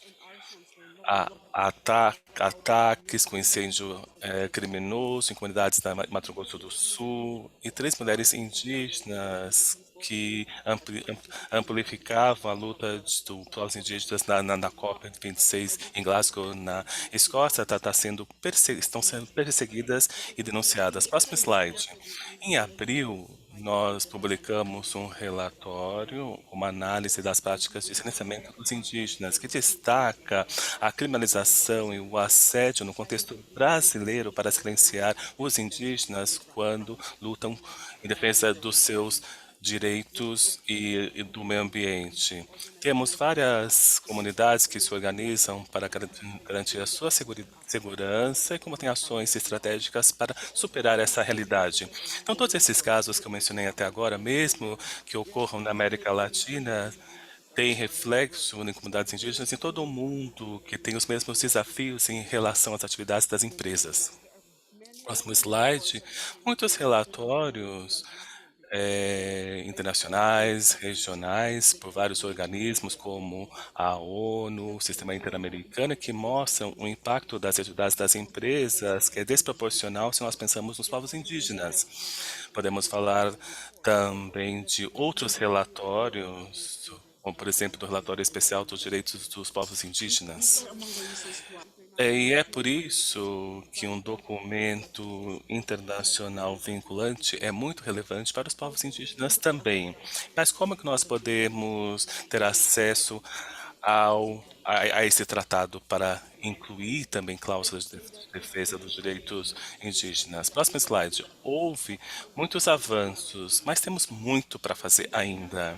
Ataques com incêndio criminoso em comunidades da Mato Grosso do Sul, e 3 mulheres indígenas que amplificavam a luta dos povos indígenas na COP26 em Glasgow, na Escócia, estão sendo perseguidas e denunciadas. Próximo slide. Em abril, nós publicamos um relatório, uma análise das práticas de silenciamento dos indígenas, que destaca a criminalização e o assédio no contexto brasileiro para silenciar os indígenas quando lutam em defesa dos seus direitos e do meio ambiente. Temos várias comunidades que se organizam para garantir a sua segurança e como tem ações estratégicas para superar essa realidade. Então, todos esses casos que eu mencionei até agora, mesmo que ocorram na América Latina, tem reflexo em comunidades indígenas em todo o mundo que tem os mesmos desafios em relação às atividades das empresas. Próximo slide. Muitos relatórios internacionais, regionais, por vários organismos como a ONU, o Sistema Interamericano, que mostram o impacto das atividades das empresas, que é desproporcional se nós pensamos nos povos indígenas. Podemos falar também de outros relatórios, como, por exemplo, do Relatório Especial dos Direitos dos Povos Indígenas. E é por isso que um documento internacional vinculante é muito relevante para os povos indígenas também. Mas como é que nós podemos ter acesso a esse tratado para incluir também cláusulas de defesa dos direitos indígenas? Próximo slide. Houve muitos avanços, mas temos muito para fazer ainda.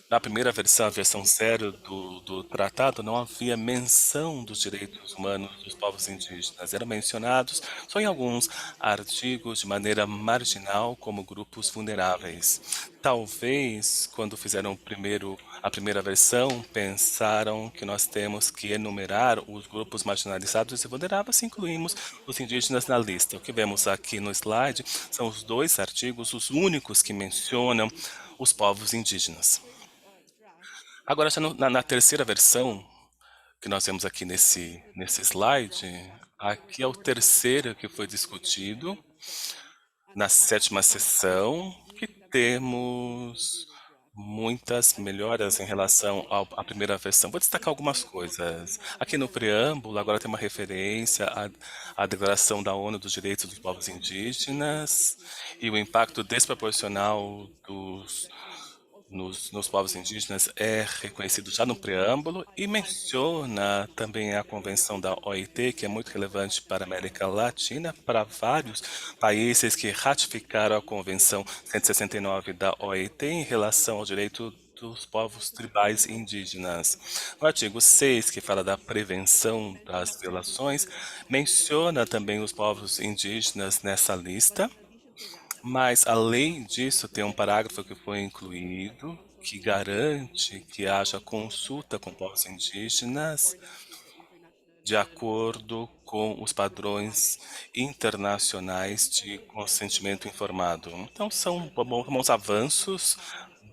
Na primeira versão, a versão 0 do tratado, não havia menção dos direitos humanos dos povos indígenas. Eram mencionados só em alguns artigos de maneira marginal como grupos vulneráveis. Talvez, quando fizeram a primeira versão, pensaram que nós temos que enumerar os grupos marginalizados e vulneráveis e incluímos os indígenas na lista. O que vemos aqui no slide são os 2 artigos, os únicos que mencionam os povos indígenas. Agora, já na terceira versão, que nós vemos aqui nesse slide, aqui é o terceiro que foi discutido, na 7ª sessão, que temos muitas melhoras em relação à primeira versão. Vou destacar algumas coisas. Aqui no preâmbulo, agora tem uma referência à Declaração da ONU dos Direitos dos Povos Indígenas e o impacto desproporcional nos povos indígenas é reconhecido já no preâmbulo e menciona também a Convenção da OIT, que é muito relevante para a América Latina, para vários países que ratificaram a Convenção 169 da OIT em relação ao direito dos povos tribais e indígenas. No artigo 6, que fala da prevenção das violações, menciona também os povos indígenas nessa lista. Mas, além disso, tem um parágrafo que foi incluído que garante que haja consulta com povos indígenas de acordo com os padrões internacionais de consentimento informado. Então, são bons avanços,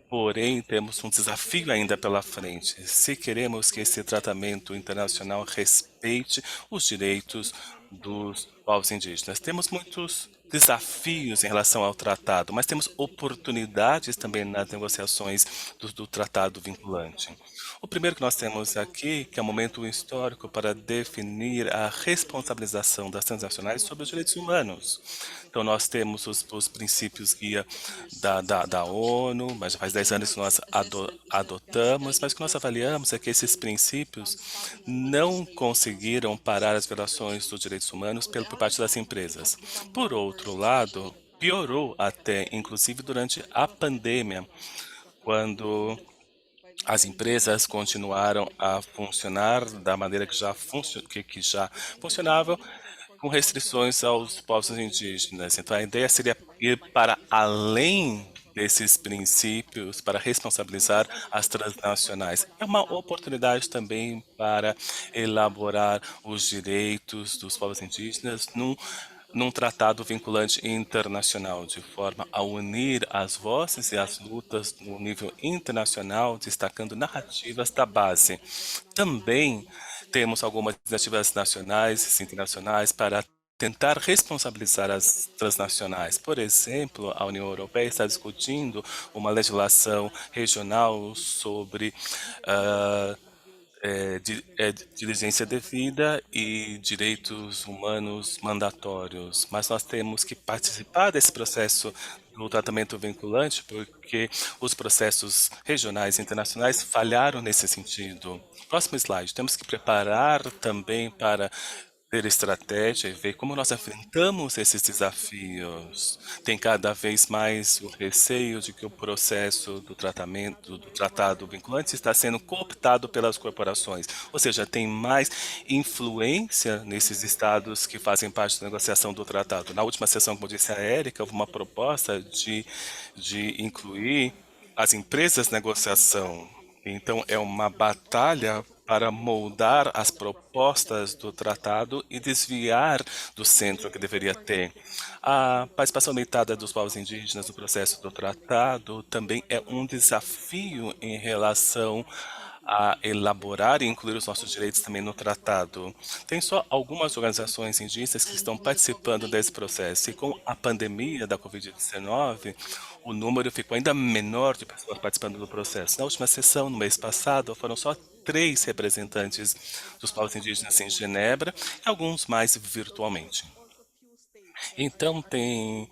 porém, temos um desafio ainda pela frente. Se queremos que esse tratamento internacional respeite os direitos dos povos indígenas, temos muitos desafios em relação ao tratado, mas temos oportunidades também nas negociações do tratado vinculante. O primeiro que nós temos aqui, que é o momento histórico para definir a responsabilização das transnacionais sobre os direitos humanos. Então, nós temos os princípios guia da ONU, mas já faz 10 anos que nós adotamos, mas o que nós avaliamos é que esses princípios não conseguiram parar as violações dos direitos humanos por parte das empresas. Por outro lado, piorou até, inclusive durante a pandemia, quando as empresas continuaram a funcionar da maneira que já funcionavam, com restrições aos povos indígenas. Então, a ideia seria ir para além desses princípios para responsabilizar as transnacionais. É uma oportunidade também para elaborar os direitos dos povos indígenas num tratado vinculante internacional, de forma a unir as vozes e as lutas no nível internacional, destacando narrativas da base. Também temos algumas iniciativas nacionais e internacionais para tentar responsabilizar as transnacionais. Por exemplo, a União Europeia está discutindo uma legislação regional sobre diligência devida e direitos humanos mandatórios. Mas nós temos que participar desse processo do tratamento vinculante porque os processos regionais e internacionais falharam nesse sentido. Próximo slide. Temos que preparar também para ter estratégia e ver como nós enfrentamos esses desafios. Tem cada vez mais o receio de que o processo do tratamento, do tratado vinculante está sendo cooptado pelas corporações, ou seja, tem mais influência nesses estados que fazem parte da negociação do tratado. Na última sessão, como disse a Érica, houve uma proposta de incluir as empresas de negociação. Então, é uma batalha para moldar as propostas do tratado e desviar do centro que deveria ter. A participação limitada dos povos indígenas no processo do tratado também é um desafio em relação a elaborar e incluir os nossos direitos também no tratado. Tem só algumas organizações indígenas que estão participando desse processo, e com a pandemia da Covid-19, o número ficou ainda menor de pessoas participando do processo. Na última sessão, no mês passado, foram só 3 representantes dos povos indígenas em Genebra, e alguns mais virtualmente. Então, tem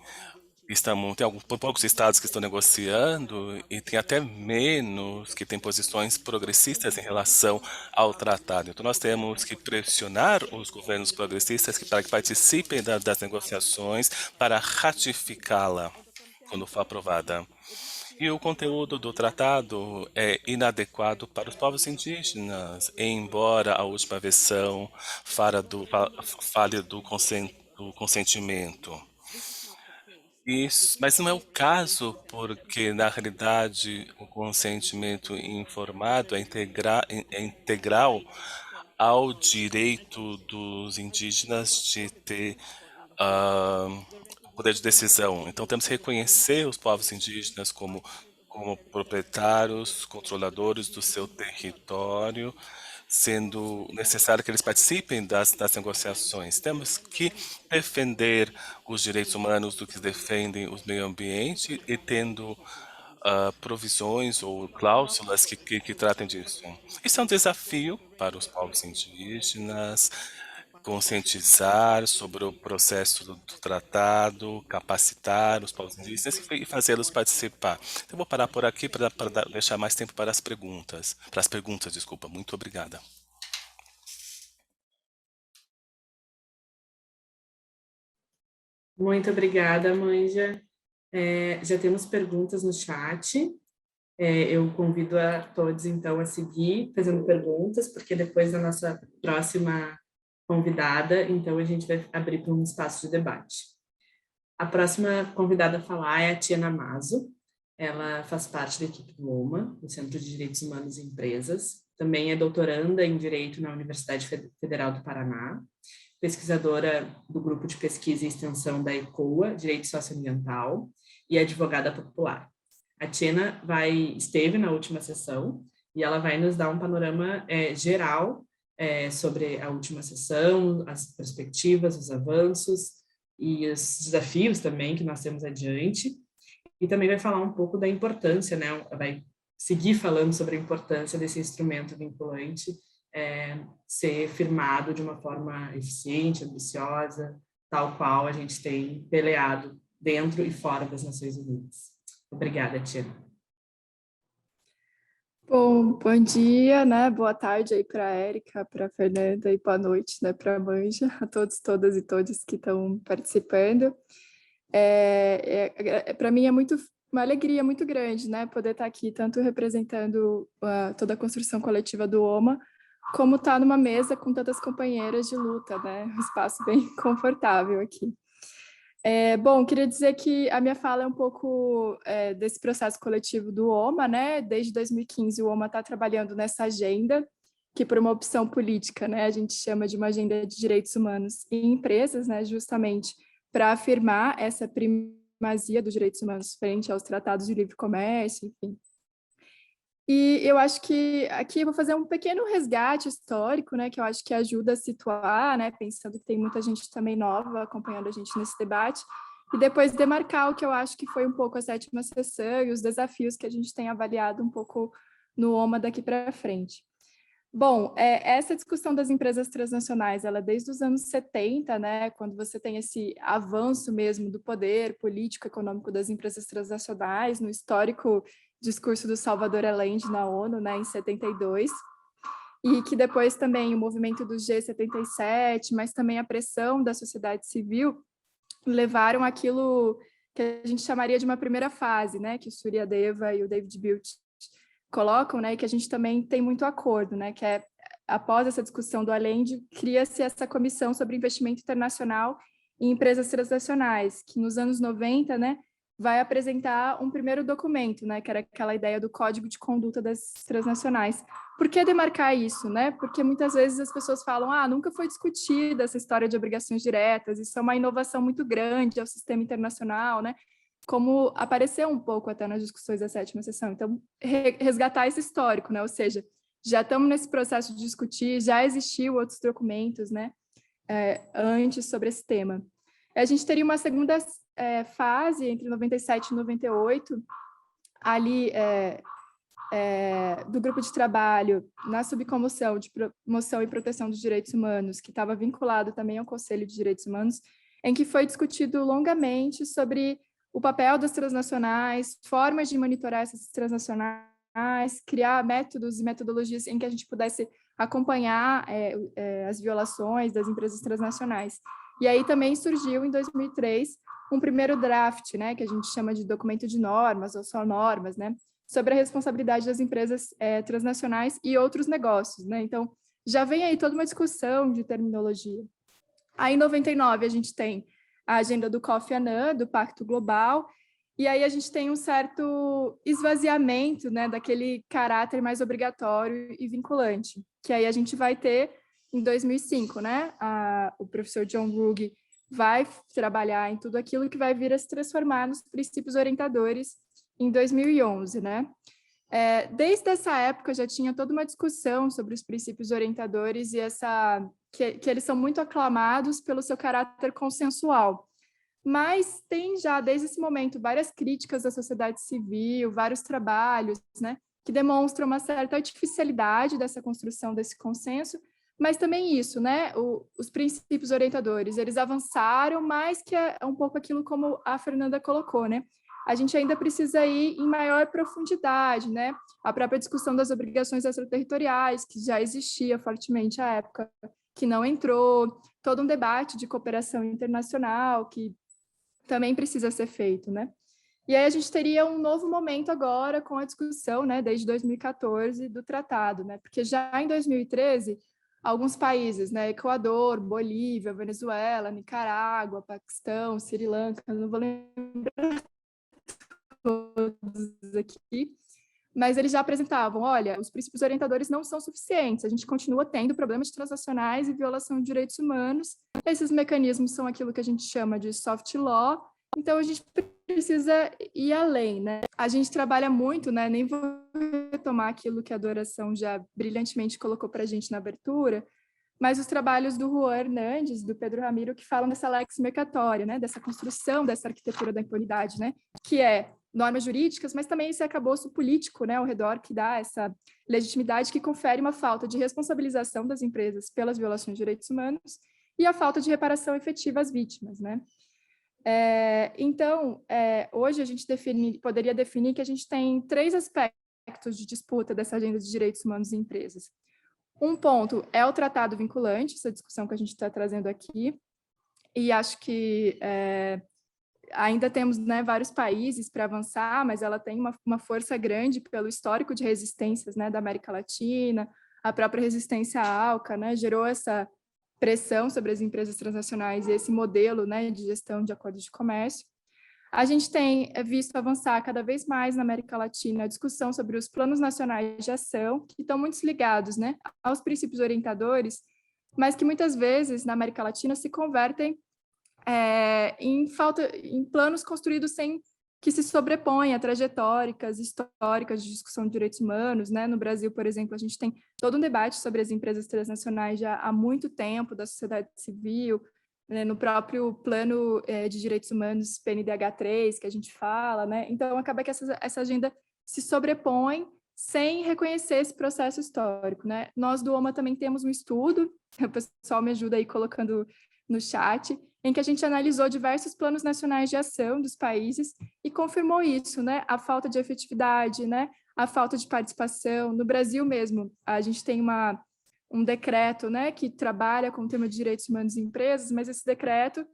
poucos estados que estão negociando e tem até menos que têm posições progressistas em relação ao tratado. Então, nós temos que pressionar os governos progressistas para que participem das negociações para ratificá-la quando for aprovada. E o conteúdo do tratado é inadequado para os povos indígenas, embora a última versão fale do consentimento. Isso, mas não é o caso, porque na realidade o consentimento informado é integral ao direito dos indígenas de ter poder de decisão. Então temos que reconhecer os povos indígenas como proprietários, controladores do seu território, sendo necessário que eles participem das negociações. Temos que defender os direitos humanos do que defendem o meio ambiente e tendo provisões ou cláusulas que tratem disso. Isso é um desafio para os povos indígenas, conscientizar sobre o processo do tratado, capacitar os povos indígenas e fazê-los participar. Eu vou parar por aqui para deixar mais tempo para as perguntas. Desculpa. Muito obrigada. Muito obrigada, Manja. Já temos perguntas no chat. Eu convido a todos, então, a seguir fazendo perguntas, porque depois da nossa próxima convidada, então a gente vai abrir para um espaço de debate. A próxima convidada a falar é a Tiana Mazo. Ela faz parte da equipe do OMA, do Centro de Direitos Humanos e Empresas. Também é doutoranda em Direito na Universidade Federal do Paraná, pesquisadora do Grupo de Pesquisa e Extensão da ECOA, Direito Socioambiental, e advogada popular. A Tiana esteve na última sessão e ela vai nos dar um panorama geral sobre a última sessão, as perspectivas, os avanços e os desafios também que nós temos adiante. E também vai falar um pouco da importância, né? Vai seguir falando sobre a importância desse instrumento vinculante ser firmado de uma forma eficiente, ambiciosa, tal qual a gente tem peleado dentro e fora das Nações Unidas. Obrigada, Tiana. Bom dia, né? Boa tarde aí para a Érica, para a Fernanda e boa noite, né, para a Manja, a todos, todas e todos que estão participando. Para mim é uma alegria muito grande, né, poder estar aqui tanto representando toda a construção coletiva do OMA, como estar numa mesa com tantas companheiras de luta, né? Um espaço bem confortável aqui. Bom, queria dizer que a minha fala é um pouco desse processo coletivo do OMA, né? Desde 2015 o OMA está trabalhando nessa agenda, que por uma opção política, né, a gente chama de uma agenda de direitos humanos em empresas, né, justamente para afirmar essa primazia dos direitos humanos frente aos tratados de livre comércio, enfim. E eu acho que aqui eu vou fazer um pequeno resgate histórico, né, que eu acho que ajuda a situar, né, pensando que tem muita gente também nova acompanhando a gente nesse debate, e depois demarcar o que eu acho que foi um pouco a 7ª sessão e os desafios que a gente tem avaliado um pouco no OMA daqui para frente. Bom, essa discussão das empresas transnacionais, ela desde os anos 70, né, quando você tem esse avanço mesmo do poder político econômico das empresas transnacionais, no histórico discurso do Salvador Allende na ONU, né, em 72, e que depois também o movimento do G77, mas também a pressão da sociedade civil, levaram aquilo que a gente chamaria de uma primeira fase, né, que o Surya Deva e o David Bildt colocam, né, e que a gente também tem muito acordo, né, que após essa discussão do Allende, cria-se essa comissão sobre investimento internacional em empresas transnacionais, que nos anos 90, né, vai apresentar um primeiro documento, né, que era aquela ideia do Código de Conduta das Transnacionais. Por que demarcar isso, né? Porque muitas vezes as pessoas falam, nunca foi discutida essa história de obrigações diretas, isso é uma inovação muito grande ao sistema internacional, né? Como apareceu um pouco até nas discussões da 7ª sessão. Então, resgatar esse histórico, né? Ou seja, já estamos nesse processo de discutir, já existiu outros documentos, né, antes sobre esse tema. A gente teria uma segunda fase entre 97 e 98, ali do grupo de trabalho na subcomissão de promoção e proteção dos direitos humanos, que estava vinculado também ao Conselho de Direitos Humanos, em que foi discutido longamente sobre o papel das transnacionais, formas de monitorar essas transnacionais, criar métodos e metodologias em que a gente pudesse acompanhar as violações das empresas transnacionais. E aí também surgiu, em 2003, um primeiro draft, né, que a gente chama de documento de normas, ou só normas, né, sobre a responsabilidade das empresas transnacionais e outros negócios, né? Então, já vem aí toda uma discussão de terminologia. Aí, em 99, a gente tem a agenda do Kofi Annan, do Pacto Global, e aí a gente tem um certo esvaziamento, né, daquele caráter mais obrigatório e vinculante, que aí a gente vai ter em 2005, né? O professor John Ruggie vai trabalhar em tudo aquilo que vai vir a se transformar nos princípios orientadores em 2011, né? Desde essa época já tinha toda uma discussão sobre os princípios orientadores e que eles são muito aclamados pelo seu caráter consensual. Mas tem já, desde esse momento, várias críticas da sociedade civil, vários trabalhos, né, que demonstram uma certa artificialidade dessa construção desse consenso, mas também isso, né, os princípios orientadores, eles avançaram, mas que é um pouco aquilo como a Fernanda colocou, né? A gente ainda precisa ir em maior profundidade, né? A própria discussão das obrigações extraterritoriais, que já existia fortemente à época, que não entrou, todo um debate de cooperação internacional, que também precisa ser feito, né? E aí a gente teria um novo momento agora com a discussão, né, desde 2014, do tratado, né? Porque já em 2013, alguns países, né, Equador, Bolívia, Venezuela, Nicarágua, Paquistão, Sri Lanka, não vou lembrar todos aqui, mas eles já apresentavam, olha, os princípios orientadores não são suficientes, a gente continua tendo problemas transnacionais e violação de direitos humanos, esses mecanismos são aquilo que a gente chama de soft law, então a gente precisa ir além, né? A gente trabalha muito, né, nem vou retomar aquilo que a Adoração já brilhantemente colocou para a gente na abertura, mas os trabalhos do Juan Hernandes, do Pedro Ramiro, que falam dessa lex mercatória, né, dessa construção dessa arquitetura da impunidade, né, que é normas jurídicas, mas também esse arcabouço político, né, ao redor, que dá essa legitimidade que confere uma falta de responsabilização das empresas pelas violações de direitos humanos e a falta de reparação efetiva às vítimas, né. Então, hoje a gente poderia definir que a gente tem 3 aspectos de disputa dessa agenda de direitos humanos em empresas. Um ponto é o tratado vinculante, essa discussão que a gente está trazendo aqui, e acho que ainda temos, né, vários países para avançar, mas ela tem uma força grande pelo histórico de resistências, né, da América Latina, a própria resistência à ALCA, né, gerou essa pressão sobre as empresas transnacionais e esse modelo, né, de gestão de acordos de comércio. A gente tem visto avançar cada vez mais na América Latina a discussão sobre os planos nacionais de ação, que estão muito ligados, né, aos princípios orientadores, mas que muitas vezes na América Latina se convertem em planos construídos sem que se sobrepõem a trajetóricas históricas de discussão de direitos humanos, né? No Brasil, por exemplo, a gente tem todo um debate sobre as empresas transnacionais já há muito tempo, da sociedade civil, né? No próprio plano de direitos humanos, PNDH3, que a gente fala, né? Então, acaba que essa agenda se sobrepõe sem reconhecer esse processo histórico, né? Nós do OMA também temos um estudo, o pessoal me ajuda aí colocando no chat, em que a gente analisou diversos planos nacionais de ação dos países e confirmou isso, né? A falta de efetividade, né? A falta de participação. No Brasil mesmo, a gente tem um decreto, né, que trabalha com o tema de direitos humanos em empresas, mas esse decreto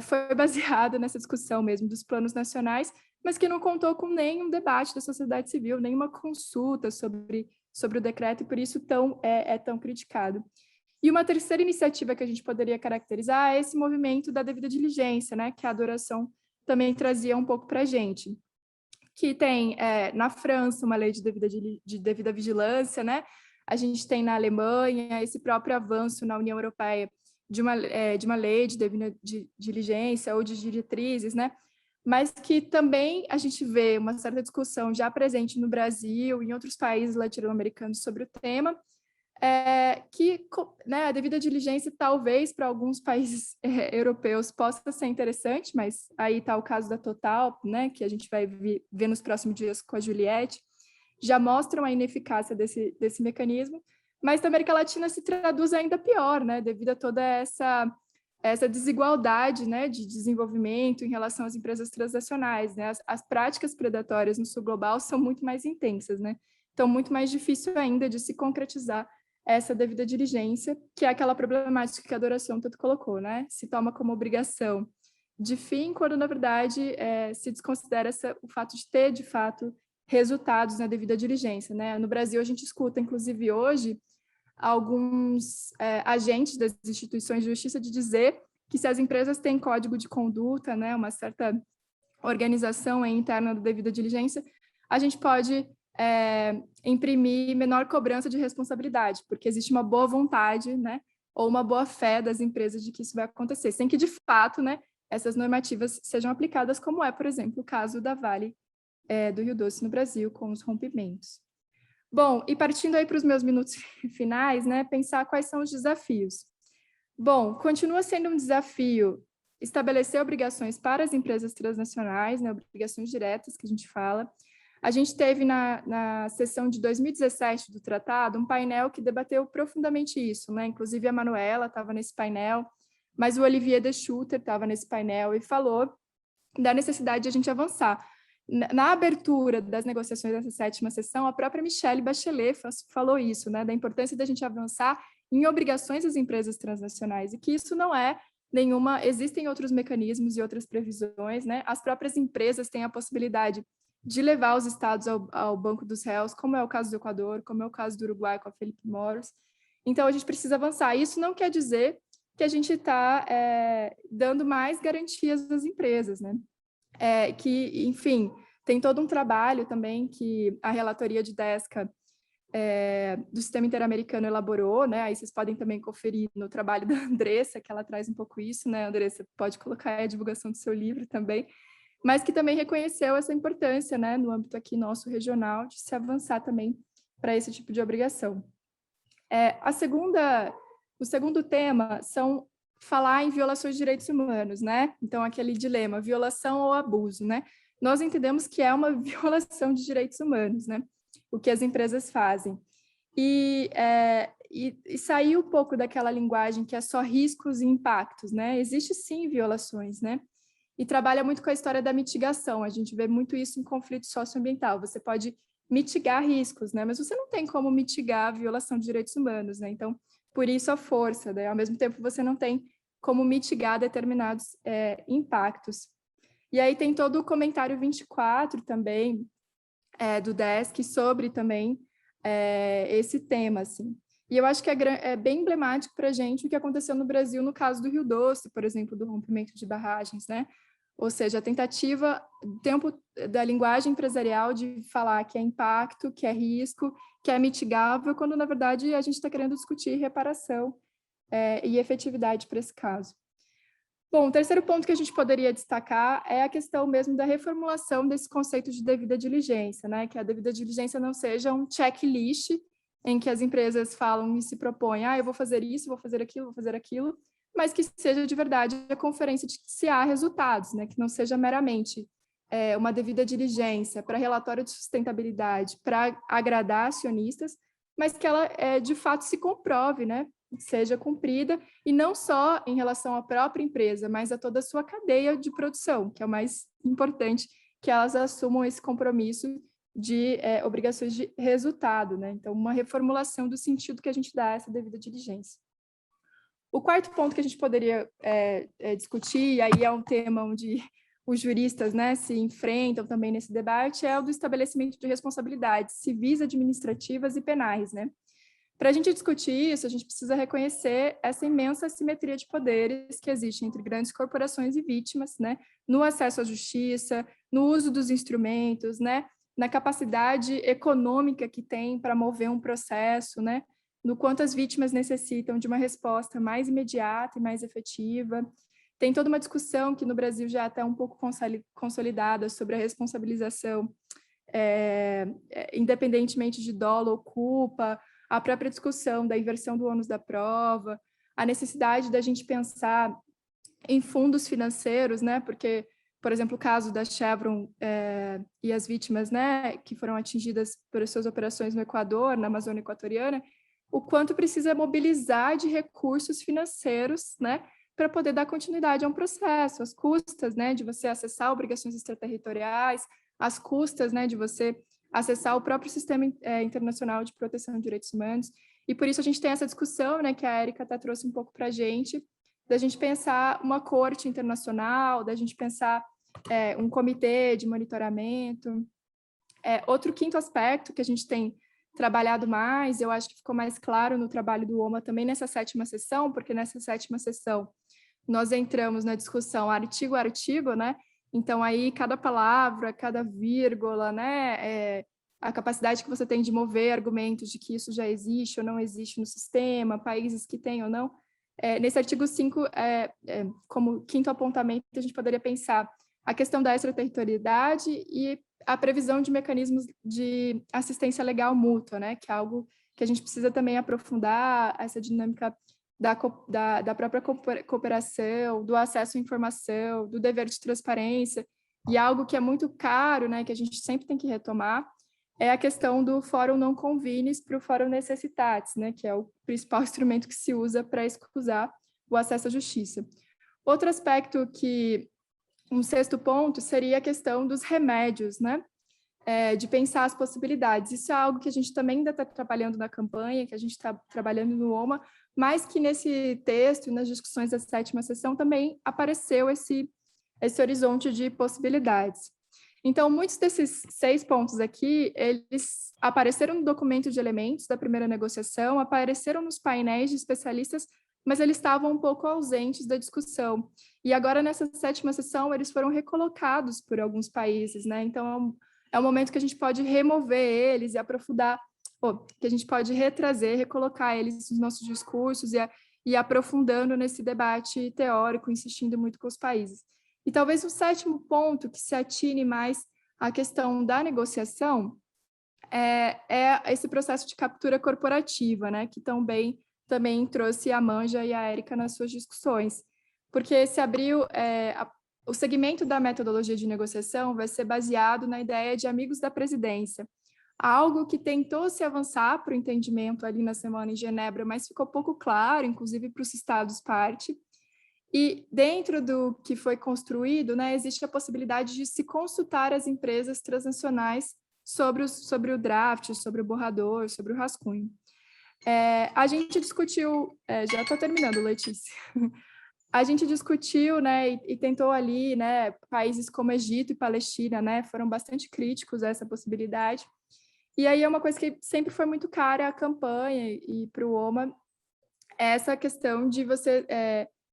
foi baseado nessa discussão mesmo dos planos nacionais, mas que não contou com nenhum debate da sociedade civil, nenhuma consulta sobre o decreto, e por isso é tão criticado. E uma terceira iniciativa que a gente poderia caracterizar é esse movimento da devida diligência, né, que a Adoração também trazia um pouco para a gente. Que tem na França uma lei de devida vigilância, né? A gente tem na Alemanha esse próprio avanço na União Europeia de uma lei de devida diligência ou de diretrizes, né? Mas que também a gente vê uma certa discussão já presente no Brasil e em outros países latino-americanos sobre o tema, que, né, a devida diligência talvez para alguns países europeus possa ser interessante, mas aí está o caso da Total, né, que a gente vai ver nos próximos dias com a Juliette, já mostram a ineficácia desse mecanismo, mas na América Latina se traduz ainda pior, né, devido a toda essa desigualdade, né, de desenvolvimento em relação às empresas transnacionais, né? As práticas predatórias no sul global são muito mais intensas, né? Então, muito mais difícil ainda de se concretizar essa devida diligência, que é aquela problemática que a Adoração tanto colocou, né? Se toma como obrigação de fim, quando, na verdade, se desconsidera o fato de ter, de fato, resultados na devida diligência, né? No Brasil, a gente escuta, inclusive hoje, alguns agentes das instituições de justiça de dizer que se as empresas têm código de conduta, né, uma certa organização interna da devida diligência, a gente pode imprimir menor cobrança de responsabilidade, porque existe uma boa vontade, né, ou uma boa fé das empresas de que isso vai acontecer, sem que, de fato, né, essas normativas sejam aplicadas, como é, por exemplo, o caso da Vale do Rio Doce no Brasil, com os rompimentos. Bom, e partindo aí para os meus minutos finais, né, pensar quais são os desafios. Bom, continua sendo um desafio estabelecer obrigações para as empresas transnacionais, né, obrigações diretas que a gente fala. A gente teve na sessão de 2017 do tratado um painel que debateu profundamente isso, né, inclusive a Manuela estava nesse painel, mas o Olivier de Schutter estava nesse painel e falou da necessidade de a gente avançar. Na abertura das negociações dessa 7ª sessão, a própria Michelle Bachelet falou isso, né, da importância da gente avançar em obrigações das empresas transnacionais, e que isso não é nenhuma... Existem outros mecanismos e outras previsões, né? As próprias empresas têm a possibilidade de levar os estados ao banco dos réus, como é o caso do Equador, como é o caso do Uruguai com a Philip Morris. Então, a gente precisa avançar. Isso não quer dizer que a gente está dando mais garantias às empresas, né? Que, enfim, tem todo um trabalho também que a relatoria de DESCA do Sistema Interamericano elaborou, né? Aí vocês podem também conferir no trabalho da Andressa, que ela traz um pouco isso, né, Andressa? Pode colocar aí a divulgação do seu livro também, mas que também reconheceu essa importância, né, no âmbito aqui nosso regional, de se avançar também para esse tipo de obrigação. O segundo tema são falar em violações de direitos humanos, né? Então, aquele dilema, violação ou abuso, né? Nós entendemos que é uma violação de direitos humanos, né? O que as empresas fazem. E sair um pouco daquela linguagem que é só riscos e impactos, né? Existe, sim, violações, né? E trabalha muito com a história da mitigação. A gente vê muito isso em conflito socioambiental. Você pode mitigar riscos, né? Mas você não tem como mitigar a violação de direitos humanos, né? Então, por isso a força, né? Ao mesmo tempo, você não tem como mitigar determinados impactos. E aí tem todo o comentário 24 também, do DESC, sobre também esse tema, assim. E eu acho que é bem emblemático para a gente o que aconteceu no Brasil no caso do Rio Doce, por exemplo, do rompimento de barragens, né? Ou seja, a tentativa da linguagem empresarial de falar que é impacto, que é risco, que é mitigável, quando, na verdade, a gente está querendo discutir reparação e efetividade para esse caso. Bom, o terceiro ponto que a gente poderia destacar é a questão mesmo da reformulação desse conceito de devida diligência, né? Que a devida diligência não seja um checklist em que as empresas falam e se propõem, eu vou fazer isso, vou fazer aquilo, mas que seja de verdade a conferência de que se há resultados, né? Que não seja meramente uma devida diligência para relatório de sustentabilidade, para agradar acionistas, mas que ela de fato se comprove, né? Seja cumprida, e não só em relação à própria empresa, mas a toda a sua cadeia de produção, que é o mais importante, que elas assumam esse compromisso de obrigações de resultado, né? Então, uma reformulação do sentido que a gente dá a essa devida diligência. O quarto ponto que a gente poderia discutir, e aí é um tema onde os juristas, né, se enfrentam também nesse debate, é o do estabelecimento de responsabilidades civis, administrativas e penais, né? Para a gente discutir isso, a gente precisa reconhecer essa imensa assimetria de poderes que existe entre grandes corporações e vítimas, né? No acesso à justiça, no uso dos instrumentos, né? Na capacidade econômica que tem para mover um processo, né? No quanto as vítimas necessitam de uma resposta mais imediata e mais efetiva. Tem toda uma discussão que no Brasil já está um pouco consolidada sobre a responsabilização, independentemente de dolo ou culpa, a própria discussão da inversão do ônus da prova, a necessidade da gente pensar em fundos financeiros, né? Porque, por exemplo, o caso da Chevron e as vítimas, né, que foram atingidas por suas operações no Equador, na Amazônia Equatoriana, o quanto precisa mobilizar de recursos financeiros, né, para poder dar continuidade a um processo, as custas, né, de você acessar obrigações extraterritoriais, as custas, né, de você acessar o próprio sistema internacional de proteção de direitos humanos. E por isso a gente tem essa discussão, né, que a Érica até trouxe um pouco para a gente, da gente pensar uma corte internacional, da gente pensar um comitê de monitoramento. Outro quinto aspecto que a gente tem trabalhado mais, eu acho que ficou mais claro no trabalho do OMA também nessa 7ª sessão, porque nessa 7ª sessão nós entramos na discussão artigo a artigo, né? Então, aí, cada palavra, cada vírgula, né, a capacidade que você tem de mover argumentos de que isso já existe ou não existe no sistema, países que têm ou não. Nesse artigo 5, como quinto apontamento, a gente poderia pensar a questão da extraterritorialidade e a previsão de mecanismos de assistência legal mútua, né, que é algo que a gente precisa também aprofundar, essa dinâmica da própria cooperação, do acesso à informação, do dever de transparência, e algo que é muito caro, né, que a gente sempre tem que retomar, é a questão do Fórum Não Convenies para o Fórum Necessitatis, né, que é o principal instrumento que se usa para escusar o acesso à justiça. Outro aspecto um 6º ponto seria a questão dos remédios, né, de pensar as possibilidades. Isso é algo que a gente também ainda está trabalhando na campanha, que a gente está trabalhando no OMA, mas que nesse texto e nas discussões da 7ª sessão também apareceu esse horizonte de possibilidades. Então, muitos desses 6 pontos aqui, eles apareceram no documento de elementos da primeira negociação, apareceram nos painéis de especialistas, mas eles estavam um pouco ausentes da discussão. E agora, nessa 7ª sessão, eles foram recolocados por alguns países, né? Então, é um momento que a gente pode remover eles e aprofundar, que a gente pode retrazer, recolocar eles nos nossos discursos e aprofundando nesse debate teórico, insistindo muito com os países. E talvez o 7º ponto que se atine mais à questão da negociação é esse processo de captura corporativa, né, que também trouxe a Manja e a Érica nas suas discussões, porque se abriu o segmento da metodologia de negociação vai ser baseado na ideia de amigos da presidência, algo que tentou se avançar para o entendimento ali na semana em Genebra, mas ficou pouco claro, inclusive para os estados parte. E dentro do que foi construído, né, existe a possibilidade de se consultar as empresas transnacionais sobre o draft, sobre o borrador, sobre o rascunho. A gente discutiu, já estou terminando, Letícia. A gente discutiu, né, e tentou ali, né, países como Egito e Palestina, né, foram bastante críticos a essa possibilidade. E aí é uma coisa que sempre foi muito cara à campanha e para o OMA, essa questão de você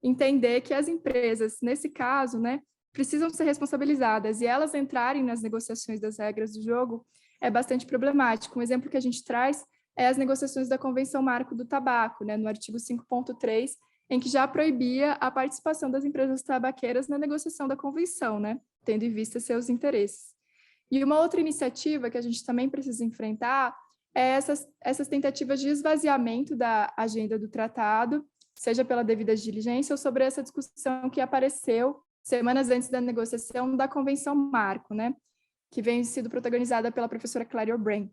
entender que as empresas, nesse caso, né, precisam ser responsabilizadas e elas entrarem nas negociações das regras do jogo é bastante problemático. Um exemplo que a gente traz é as negociações da Convenção Marco do Tabaco, né, no artigo 5.3, em que já proibia a participação das empresas tabaqueiras na negociação da convenção, né, tendo em vista seus interesses. E uma outra iniciativa que a gente também precisa enfrentar é essas tentativas de esvaziamento da agenda do tratado, seja pela devida diligência ou sobre essa discussão que apareceu semanas antes da negociação da Convenção Marco, né, que vem sido protagonizada pela professora Clary O'Brien.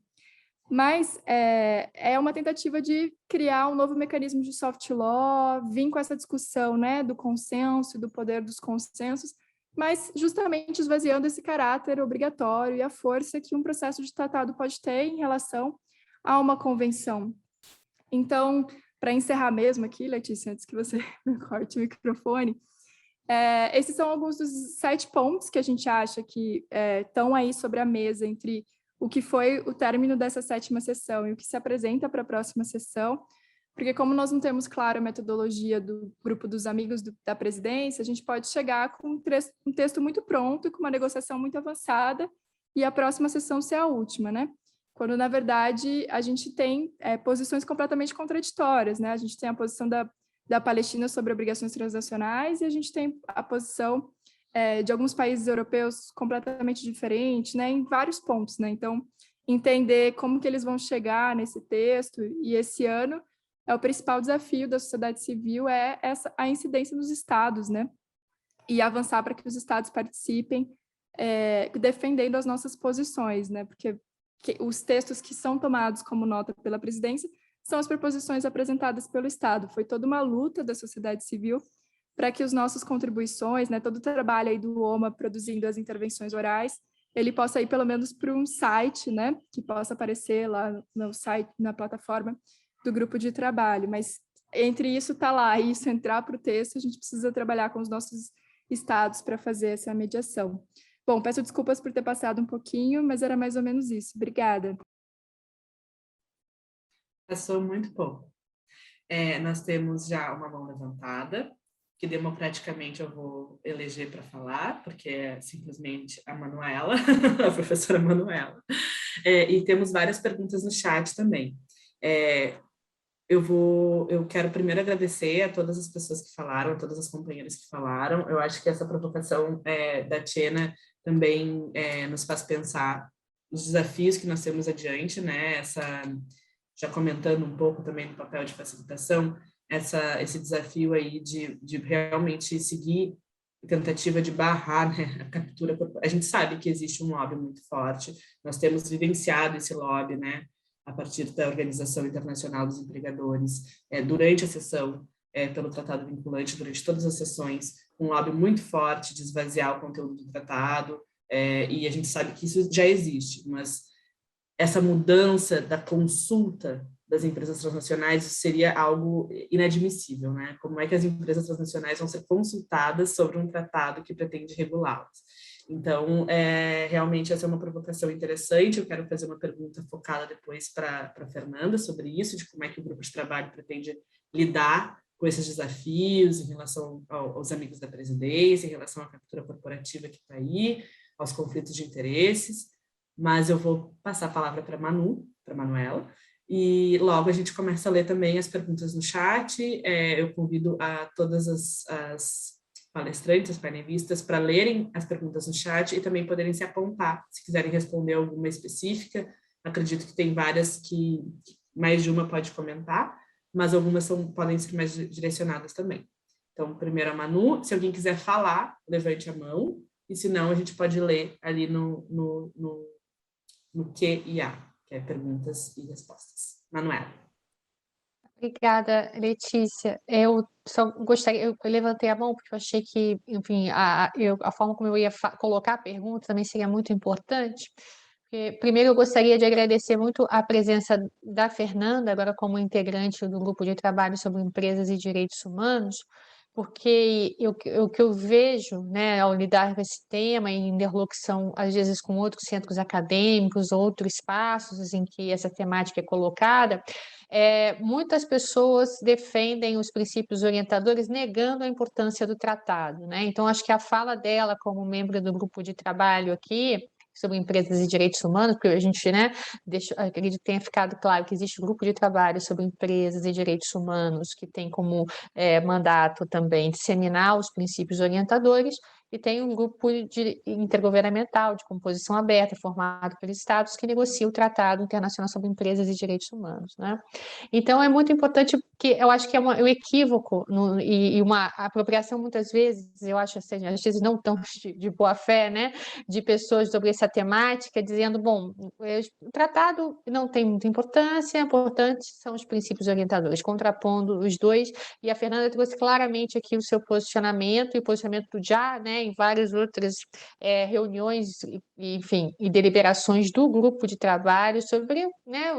Mas é uma tentativa de criar um novo mecanismo de soft law, vir com essa discussão, né, do consenso e do poder dos consensos, mas justamente esvaziando esse caráter obrigatório e a força que um processo de tratado pode ter em relação a uma convenção. Então, para encerrar mesmo aqui, Letícia, antes que você corte o microfone, esses são alguns dos 7 pontos que a gente acha que estão aí sobre a mesa entre o que foi o término dessa 7ª sessão e o que se apresenta para a próxima sessão, porque como nós não temos clara a metodologia do grupo dos amigos da presidência, a gente pode chegar com um texto muito pronto, com uma negociação muito avançada, e a próxima sessão ser a última, né? Quando, na verdade, a gente tem posições completamente contraditórias, né? A gente tem a posição da Palestina sobre obrigações transacionais e a gente tem a posição de alguns países europeus completamente diferente, né? Em vários pontos, né? Então, entender como que eles vão chegar nesse texto, e esse ano o principal desafio da sociedade civil é a incidência nos estados, né? E avançar para que os estados participem, defendendo as nossas posições, né? Porque os textos que são tomados como nota pela presidência são as proposições apresentadas pelo Estado. Foi toda uma luta da sociedade civil para que as nossas contribuições, né, todo o trabalho aí do OMA produzindo as intervenções orais, ele possa ir pelo menos para um site, né, que possa aparecer lá no site, na plataforma do grupo de trabalho. Mas entre isso está lá e isso entrar para o texto, a gente precisa trabalhar com os nossos estados para fazer essa mediação. Bom, peço desculpas por ter passado um pouquinho, mas era mais ou menos isso. Obrigada. Passou muito pouco. Nós temos já uma mão levantada, que democraticamente eu vou eleger para falar, porque é simplesmente a Manuela, a professora Manuela. E temos várias perguntas no chat também. Eu quero primeiro agradecer a todas as pessoas que falaram, a todas as companheiras que falaram. Eu acho que essa provocação da Tiena também nos faz pensar os desafios que nós temos adiante, né? Já comentando um pouco também do papel de facilitação, esse desafio aí de realmente seguir a tentativa de barrar, né, a captura. A gente sabe que existe um lobby muito forte, nós temos vivenciado esse lobby, né, a partir da Organização Internacional dos Empregadores, durante a sessão, pelo tratado vinculante, durante todas as sessões, um lobby muito forte de esvaziar o conteúdo do tratado, e a gente sabe que isso já existe, mas essa mudança da consulta das empresas transnacionais seria algo inadmissível, né? Como é que as empresas transnacionais vão ser consultadas sobre um tratado que pretende regulá-las? Então, realmente essa é uma provocação interessante. Eu quero fazer uma pergunta focada depois para a Fernanda sobre isso, de como é que o grupo de trabalho pretende lidar com esses desafios em relação aos amigos da presidência, em relação à captura corporativa que está aí, aos conflitos de interesses. Mas eu vou passar a palavra para a Manuela, e logo a gente começa a ler também as perguntas no chat. Eu convido a todas as palestrantes, as painelistas, para lerem as perguntas no chat e também poderem se apontar, se quiserem responder alguma específica. Acredito que tem várias que mais de uma pode comentar, mas algumas podem ser mais direcionadas também. Então, primeiro a Manu, se alguém quiser falar, levante a mão, e se não, a gente pode ler ali no Q&A, que é perguntas e respostas. Manuela. Obrigada, Letícia. Eu só gostaria, eu levantei a mão porque eu achei que, enfim, a forma como eu ia colocar a pergunta também seria muito importante. Primeiro, eu gostaria de agradecer muito a presença da Fernanda, agora como integrante do grupo de trabalho sobre empresas e direitos humanos, porque o que eu vejo, né, ao lidar com esse tema, em interlocução, às vezes, com outros centros acadêmicos, outros espaços em que essa temática é colocada, muitas pessoas defendem os princípios orientadores negando a importância do tratado, né? Então, acho que a fala dela como membro do grupo de trabalho aqui, sobre empresas e direitos humanos, porque a gente, né, acredito que tenha ficado claro que existe um grupo de trabalho sobre empresas e direitos humanos que tem como mandato também disseminar os princípios orientadores, e tem um grupo intergovernamental de composição aberta, formado pelos Estados, que negocia o Tratado Internacional sobre Empresas e Direitos Humanos, né? Então, é muito importante, que eu acho que é um equívoco e uma apropriação, muitas vezes, eu acho, assim, às vezes não tão de boa fé, né, de pessoas sobre essa temática, dizendo, bom, o tratado não tem muita importância, importantes são os princípios orientadores, contrapondo os dois, e a Fernanda trouxe claramente aqui o seu posicionamento e o posicionamento do JA, né, em várias outras reuniões, enfim, e deliberações do grupo de trabalho sobre, né,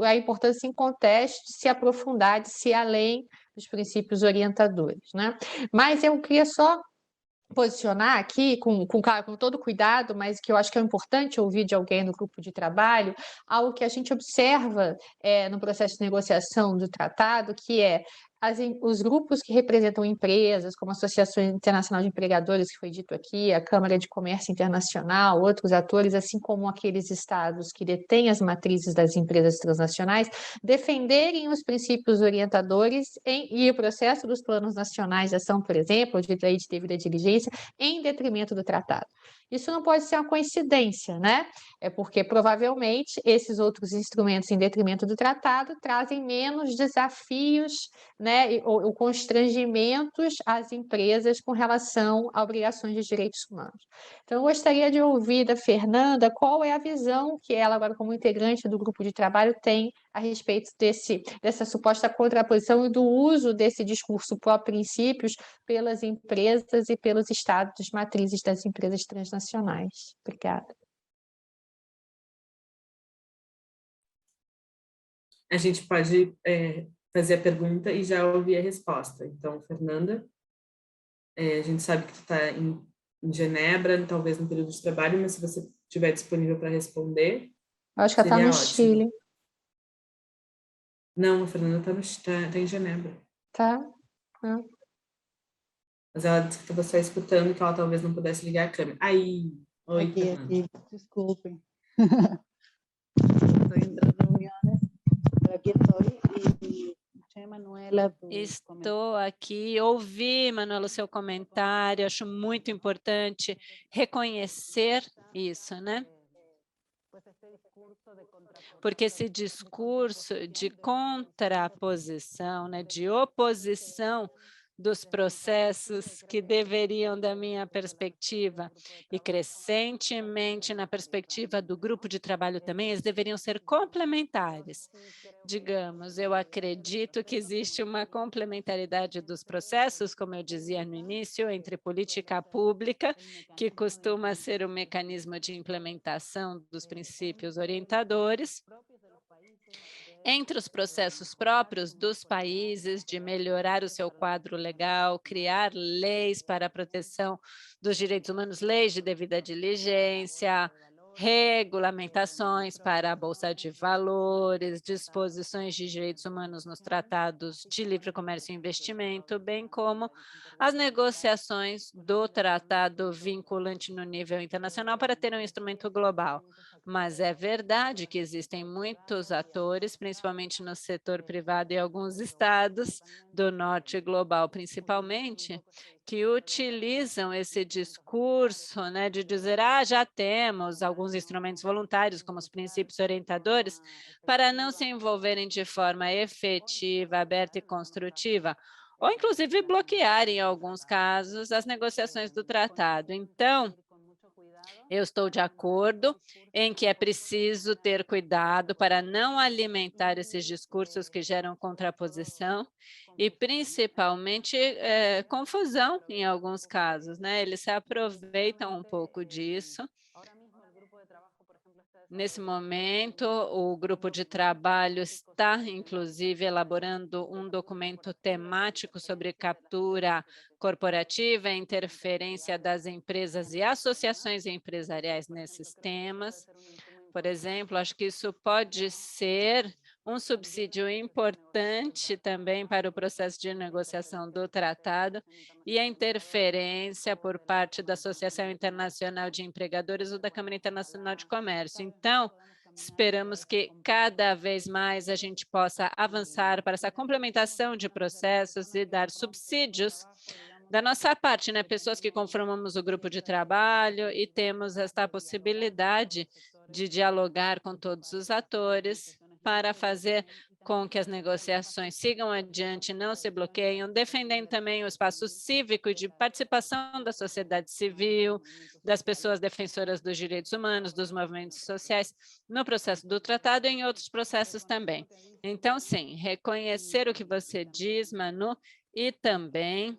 a importância em contexto de se aprofundar, de se ir além dos princípios orientadores, né? Mas eu queria só posicionar aqui com todo cuidado, mas que eu acho que é importante ouvir de alguém no grupo de trabalho, algo que a gente observa no processo de negociação do tratado, que é os grupos que representam empresas, como a Associação Internacional de Empregadores, que foi dito aqui, a Câmara de Comércio Internacional, outros atores, assim como aqueles estados que detêm as matrizes das empresas transnacionais, defenderem os princípios orientadores e o processo dos planos nacionais de ação, por exemplo, de lei de devida diligência, em detrimento do tratado. Isso não pode ser uma coincidência, né? É porque provavelmente esses outros instrumentos em detrimento do tratado trazem menos desafios, né, ou constrangimentos às empresas com relação a obrigações de direitos humanos. Então, eu gostaria de ouvir da Fernanda qual é a visão que ela, agora como integrante do grupo de trabalho, tem a respeito dessa suposta contraposição e do uso desse discurso pró-princípios pelas empresas e pelos estados matrizes das empresas transnacionais. Obrigada. A gente pode fazer a pergunta e já ouvir a resposta. Então, Fernanda, a gente sabe que tu está em Genebra, talvez no período de trabalho, mas se você estiver disponível para responder, Eu acho que ela está no Chile. Não, a Fernanda tá em Genebra. Tá. Mas ela disse que estava só escutando e que ela talvez não pudesse ligar a câmera. Aí, oi, Fernanda. Desculpem. Estou em reuniões, aqui estou Manuela. Estou aqui, ouvi, Manuela, o seu comentário, acho muito importante reconhecer isso, né? Porque esse discurso de contraposição, né, de oposição dos processos que deveriam, da minha perspectiva, e crescentemente na perspectiva do grupo de trabalho também, eles deveriam ser complementares. Digamos, eu acredito que existe uma complementaridade dos processos, como eu dizia no início, entre política pública, que costuma ser o mecanismo de implementação dos princípios orientadores, entre os processos próprios dos países de melhorar o seu quadro legal, criar leis para a proteção dos direitos humanos, leis de devida diligência, regulamentações para a Bolsa de Valores, disposições de direitos humanos nos tratados de livre comércio e investimento, bem como as negociações do tratado vinculante no nível internacional para ter um instrumento global. Mas é verdade que existem muitos atores, principalmente no setor privado e alguns estados do norte global, principalmente, que utilizam esse discurso, né, de dizer, já temos alguns instrumentos voluntários, como os princípios orientadores, para não se envolverem de forma efetiva, aberta e construtiva, ou inclusive bloquear, em alguns casos, as negociações do tratado. Então, eu estou de acordo em que é preciso ter cuidado para não alimentar esses discursos que geram contraposição e, principalmente, confusão em alguns casos, né? Eles se aproveitam um pouco disso. Nesse momento, o grupo de trabalho está, inclusive, elaborando um documento temático sobre captura corporativa, interferência das empresas e associações empresariais nesses temas. Por exemplo, acho que isso pode ser um subsídio importante também para o processo de negociação do tratado e a interferência por parte da Associação Internacional de Empregadores ou da Câmara Internacional de Comércio. Então, esperamos que cada vez mais a gente possa avançar para essa complementação de processos e dar subsídios da nossa parte, né? Pessoas que conformamos o grupo de trabalho e temos esta possibilidade de dialogar com todos os atores para fazer com que as negociações sigam adiante, não se bloqueiam, defendendo também o espaço cívico e de participação da sociedade civil, das pessoas defensoras dos direitos humanos, dos movimentos sociais, no processo do tratado e em outros processos também. Então, sim, reconhecer o que você diz, Manu, e também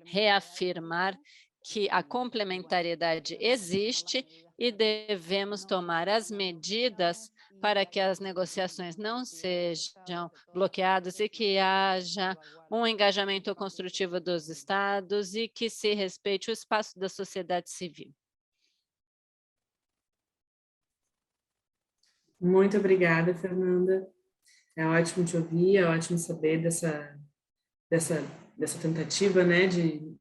reafirmar que a complementariedade existe e devemos tomar as medidas para que as negociações não sejam bloqueadas e que haja um engajamento construtivo dos Estados e que se respeite o espaço da sociedade civil. Muito obrigada, Fernanda. É ótimo te ouvir, é ótimo saber dessa tentativa, né, de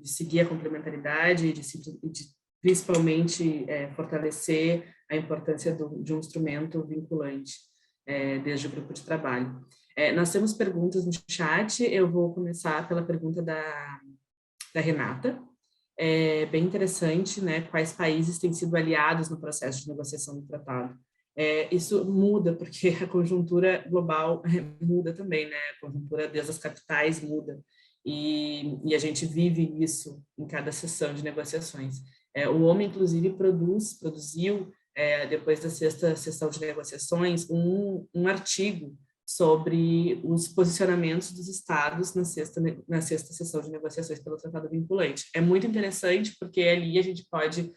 seguir a complementaridade e de principalmente fortalecer a importância de um instrumento vinculante desde o grupo de trabalho. Nós temos perguntas no chat, eu vou começar pela pergunta da Renata. É bem interessante, né, quais países têm sido aliados no processo de negociação do tratado. Isso muda, porque a conjuntura global muda também, né? A conjuntura desde as capitais muda, e a gente vive isso em cada sessão de negociações. O OMA, inclusive, produziu, depois da sexta sessão de negociações, um artigo sobre os posicionamentos dos estados na sexta sessão de negociações pelo Tratado Vinculante. É muito interessante, porque ali a gente pode...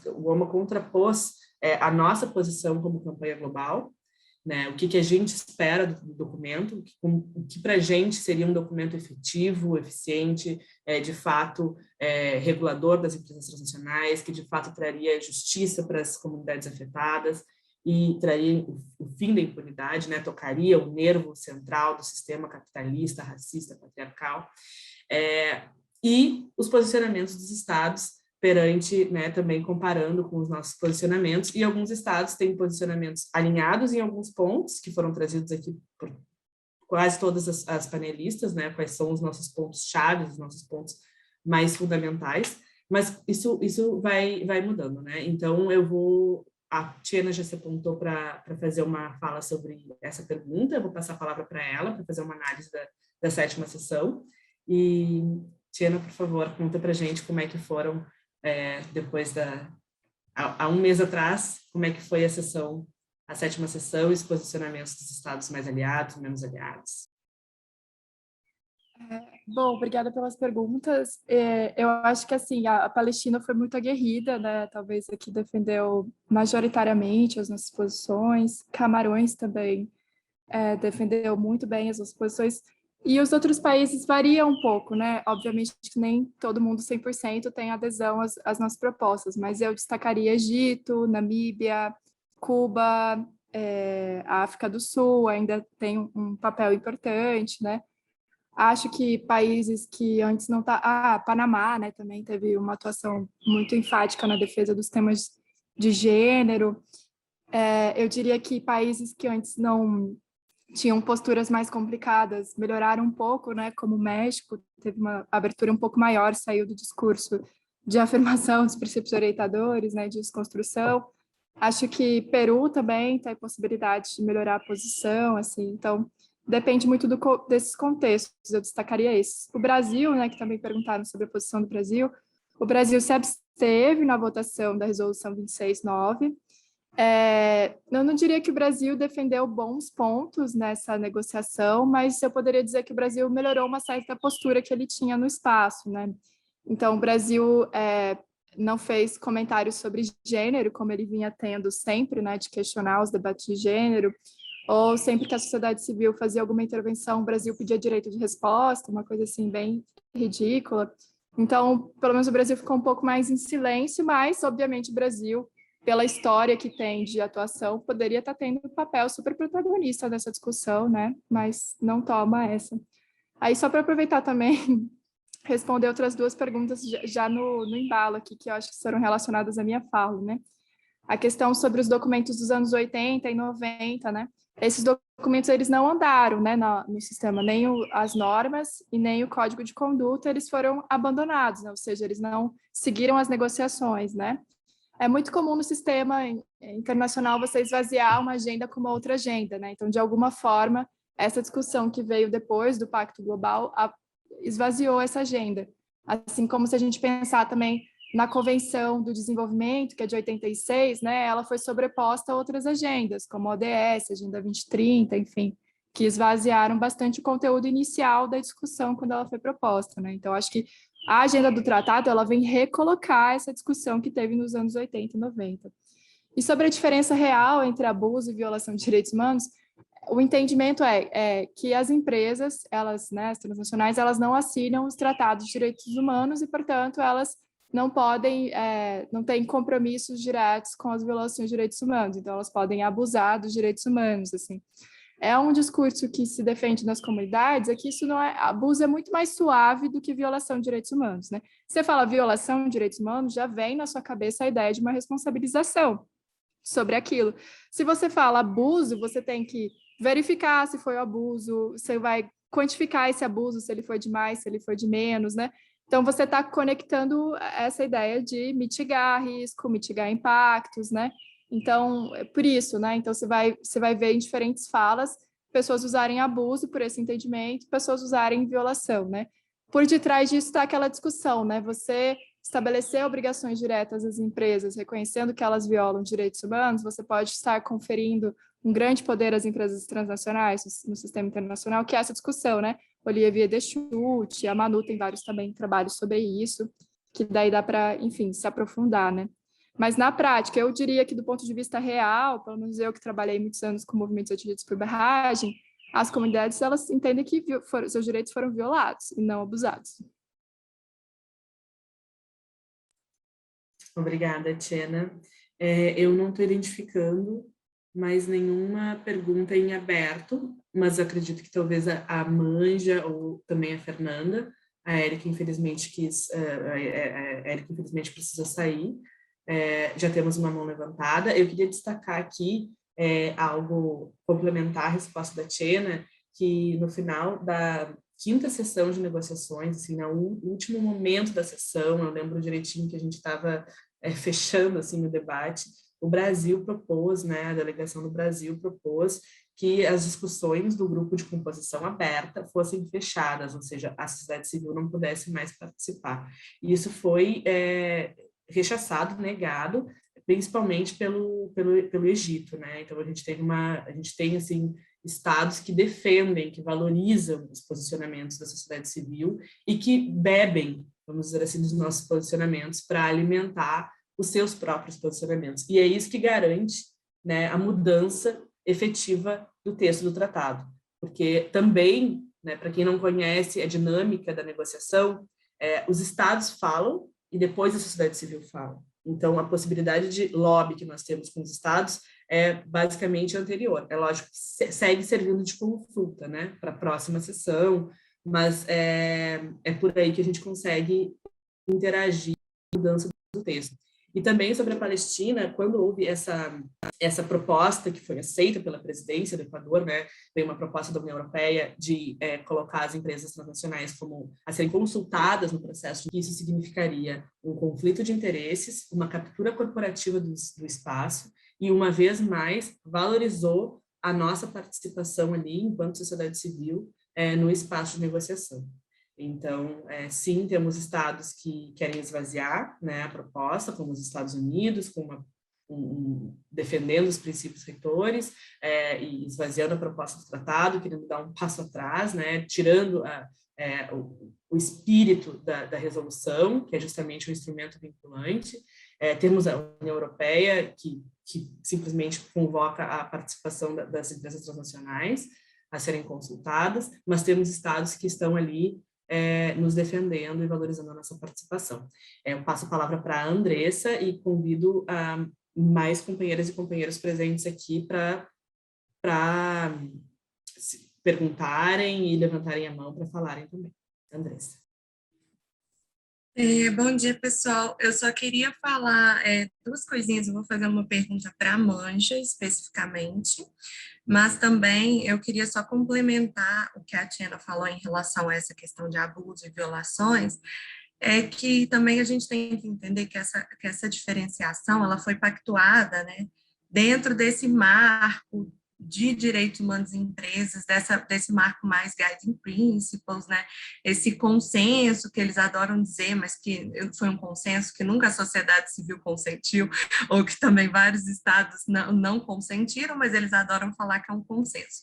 o OMA contrapôs a nossa posição como campanha global, né? O que a gente espera do documento, o que para a gente seria um documento efetivo, eficiente, de fato regulador das empresas transnacionais, que de fato traria justiça para as comunidades afetadas e traria o fim da impunidade, né? Tocaria o nervo central do sistema capitalista, racista, patriarcal, e os posicionamentos dos estados perante, né, também comparando com os nossos posicionamentos, e alguns estados têm posicionamentos alinhados em alguns pontos, que foram trazidos aqui por quase todas as panelistas, né, quais são os nossos pontos-chave, os nossos pontos mais fundamentais, mas isso vai mudando, né, então a Tiana já se apontou para fazer uma fala sobre essa pergunta, eu vou passar a palavra para ela, para fazer uma análise da sétima sessão, e Tiana, por favor, conta para a gente como é que foram depois há um mês atrás, como é que foi a sétima sessão e os posicionamentos dos estados mais aliados, menos aliados? Bom, obrigada pelas perguntas. Eu acho que assim a Palestina foi muito aguerrida, né? Talvez aqui defendeu majoritariamente as nossas posições. Camarões também defendeu muito bem as nossas posições. E os outros países variam um pouco, né? Obviamente que nem todo mundo 100% tem adesão às nossas propostas, mas eu destacaria Egito, Namíbia, Cuba, a África do Sul ainda tem um papel importante, né? Acho que países que antes não Panamá, né, também teve uma atuação muito enfática na defesa dos temas de gênero. Eu diria que países que antes não tinham posturas mais complicadas, melhoraram um pouco, né? Como o México, teve uma abertura um pouco maior, saiu do discurso de afirmação dos princípios orientadores, né? De desconstrução. Acho que Peru também tem possibilidade de melhorar a posição, assim, então depende muito desses contextos, eu destacaria esses. O Brasil, né, que também perguntaram sobre a posição do Brasil, o Brasil se absteve na votação da resolução 26.9. Eu não diria que o Brasil defendeu bons pontos nessa negociação, mas eu poderia dizer que o Brasil melhorou uma certa postura que ele tinha no espaço, né? Então, o Brasil não fez comentários sobre gênero, como ele vinha tendo sempre, né, de questionar os debates de gênero, ou sempre que a sociedade civil fazia alguma intervenção, o Brasil pedia direito de resposta, uma coisa assim bem ridícula. Então, pelo menos o Brasil ficou um pouco mais em silêncio, mas, obviamente, o Brasil, pela história que tem de atuação, poderia estar tendo um papel super protagonista nessa discussão, né? Mas não toma essa. Aí, só para aproveitar também, responder outras duas perguntas já no embalo aqui, que eu acho que foram relacionadas à minha fala, né? A questão sobre os documentos dos anos 80 e 90, né? Esses documentos, eles não andaram, né, no sistema, nem as normas e nem o código de conduta, eles foram abandonados, né? Ou seja, eles não seguiram as negociações, né? É muito comum no sistema internacional você esvaziar uma agenda com uma outra agenda, né? Então, de alguma forma, essa discussão que veio depois do Pacto Global esvaziou essa agenda. Assim como se a gente pensar também na Convenção do Desenvolvimento, que é de 86, né? Ela foi sobreposta a outras agendas, como a ODS, Agenda 2030, enfim, que esvaziaram bastante o conteúdo inicial da discussão quando ela foi proposta, né? Então, acho que a agenda do tratado, ela vem recolocar essa discussão que teve nos anos 80 e 90. E sobre a diferença real entre abuso e violação de direitos humanos, o entendimento é que as empresas, elas, né, as transnacionais, elas não assinam os tratados de direitos humanos e, portanto, elas não podem, não têm compromissos diretos com as violações de direitos humanos, então elas podem abusar dos direitos humanos, assim. É um discurso que se defende nas comunidades, é que isso não é, abuso é muito mais suave do que violação de direitos humanos, né? Você fala violação de direitos humanos, já vem na sua cabeça a ideia de uma responsabilização sobre aquilo. Se você fala abuso, você tem que verificar se foi o abuso, você vai quantificar esse abuso, se ele foi de mais, se ele foi de menos, né? Então, você está conectando essa ideia de mitigar risco, mitigar impactos, né? Então, é por isso, né? Então, você vai ver em diferentes falas pessoas usarem abuso por esse entendimento, pessoas usarem violação, né? Por detrás disso está aquela discussão, né? Você estabelecer obrigações diretas às empresas, reconhecendo que elas violam direitos humanos, você pode estar conferindo um grande poder às empresas transnacionais no sistema internacional, que é essa discussão, né? Olivier Deschutes, a Manu tem vários também trabalhos sobre isso, que daí dá para, enfim, se aprofundar, né? Mas na prática, eu diria que do ponto de vista real, pelo menos eu que trabalhei muitos anos com movimentos atingidos por barragem, as comunidades, elas entendem que seus direitos foram violados e não abusados. Obrigada, Tiana. Eu não estou identificando mais nenhuma pergunta em aberto, mas acredito que talvez a Manja ou também a Fernanda, a Érica infelizmente precisou sair. Já temos uma mão levantada. Eu queria destacar aqui algo complementar à resposta da Tiana, que no final da quinta sessão de negociações, assim, no último momento da sessão, eu lembro direitinho que a gente estava fechando assim o debate, o Brasil propôs, né, a delegação do Brasil propôs que as discussões do grupo de composição aberta fossem fechadas, ou seja, a sociedade civil não pudesse mais participar. E isso foi rechaçado, negado, principalmente pelo Egito, né? Então a gente tem assim estados que defendem, que valorizam os posicionamentos da sociedade civil e que bebem, vamos dizer assim, dos nossos posicionamentos para alimentar os seus próprios posicionamentos. E é isso que garante, né, a mudança efetiva do texto do tratado. Porque também, né, para quem não conhece a dinâmica da negociação, os estados falam e depois a sociedade civil fala. Então, a possibilidade de lobby que nós temos com os estados é basicamente anterior. É lógico que segue servindo de consulta, né, para a próxima sessão, mas é por aí que a gente consegue interagir com a mudança do texto. E também sobre a Palestina, quando houve essa proposta que foi aceita pela presidência do Equador, né, veio uma proposta da União Europeia de colocar as empresas transnacionais como a serem consultadas no processo, que isso significaria um conflito de interesses, uma captura corporativa do espaço e, uma vez mais, valorizou a nossa participação ali, enquanto sociedade civil, no espaço de negociação. Então, sim, temos estados que querem esvaziar, né, a proposta, como os Estados Unidos, defendendo os princípios reitores e esvaziando a proposta do tratado, querendo dar um passo atrás, né, tirando o espírito da resolução, que é justamente um instrumento vinculante. Temos a União Europeia, que simplesmente convoca a participação das empresas transnacionais a serem consultadas, mas temos estados que estão ali nos defendendo e valorizando a nossa participação. Eu passo a palavra para a Andressa e convido mais companheiras e companheiros presentes aqui para perguntarem e levantarem a mão para falarem também. Andressa. Bom dia, pessoal. Eu só queria falar duas coisinhas. Eu vou fazer uma pergunta para a Manja, especificamente, mas também eu queria só complementar o que a Tiana falou em relação a essa questão de abuso e violações, que também a gente tem que entender que essa diferenciação ela foi pactuada, né, dentro desse marco de direitos humanos em empresas, desse marco mais guiding principles, né? Esse consenso que eles adoram dizer, mas que foi um consenso que nunca a sociedade civil consentiu, ou que também vários estados não consentiram, mas eles adoram falar que é um consenso.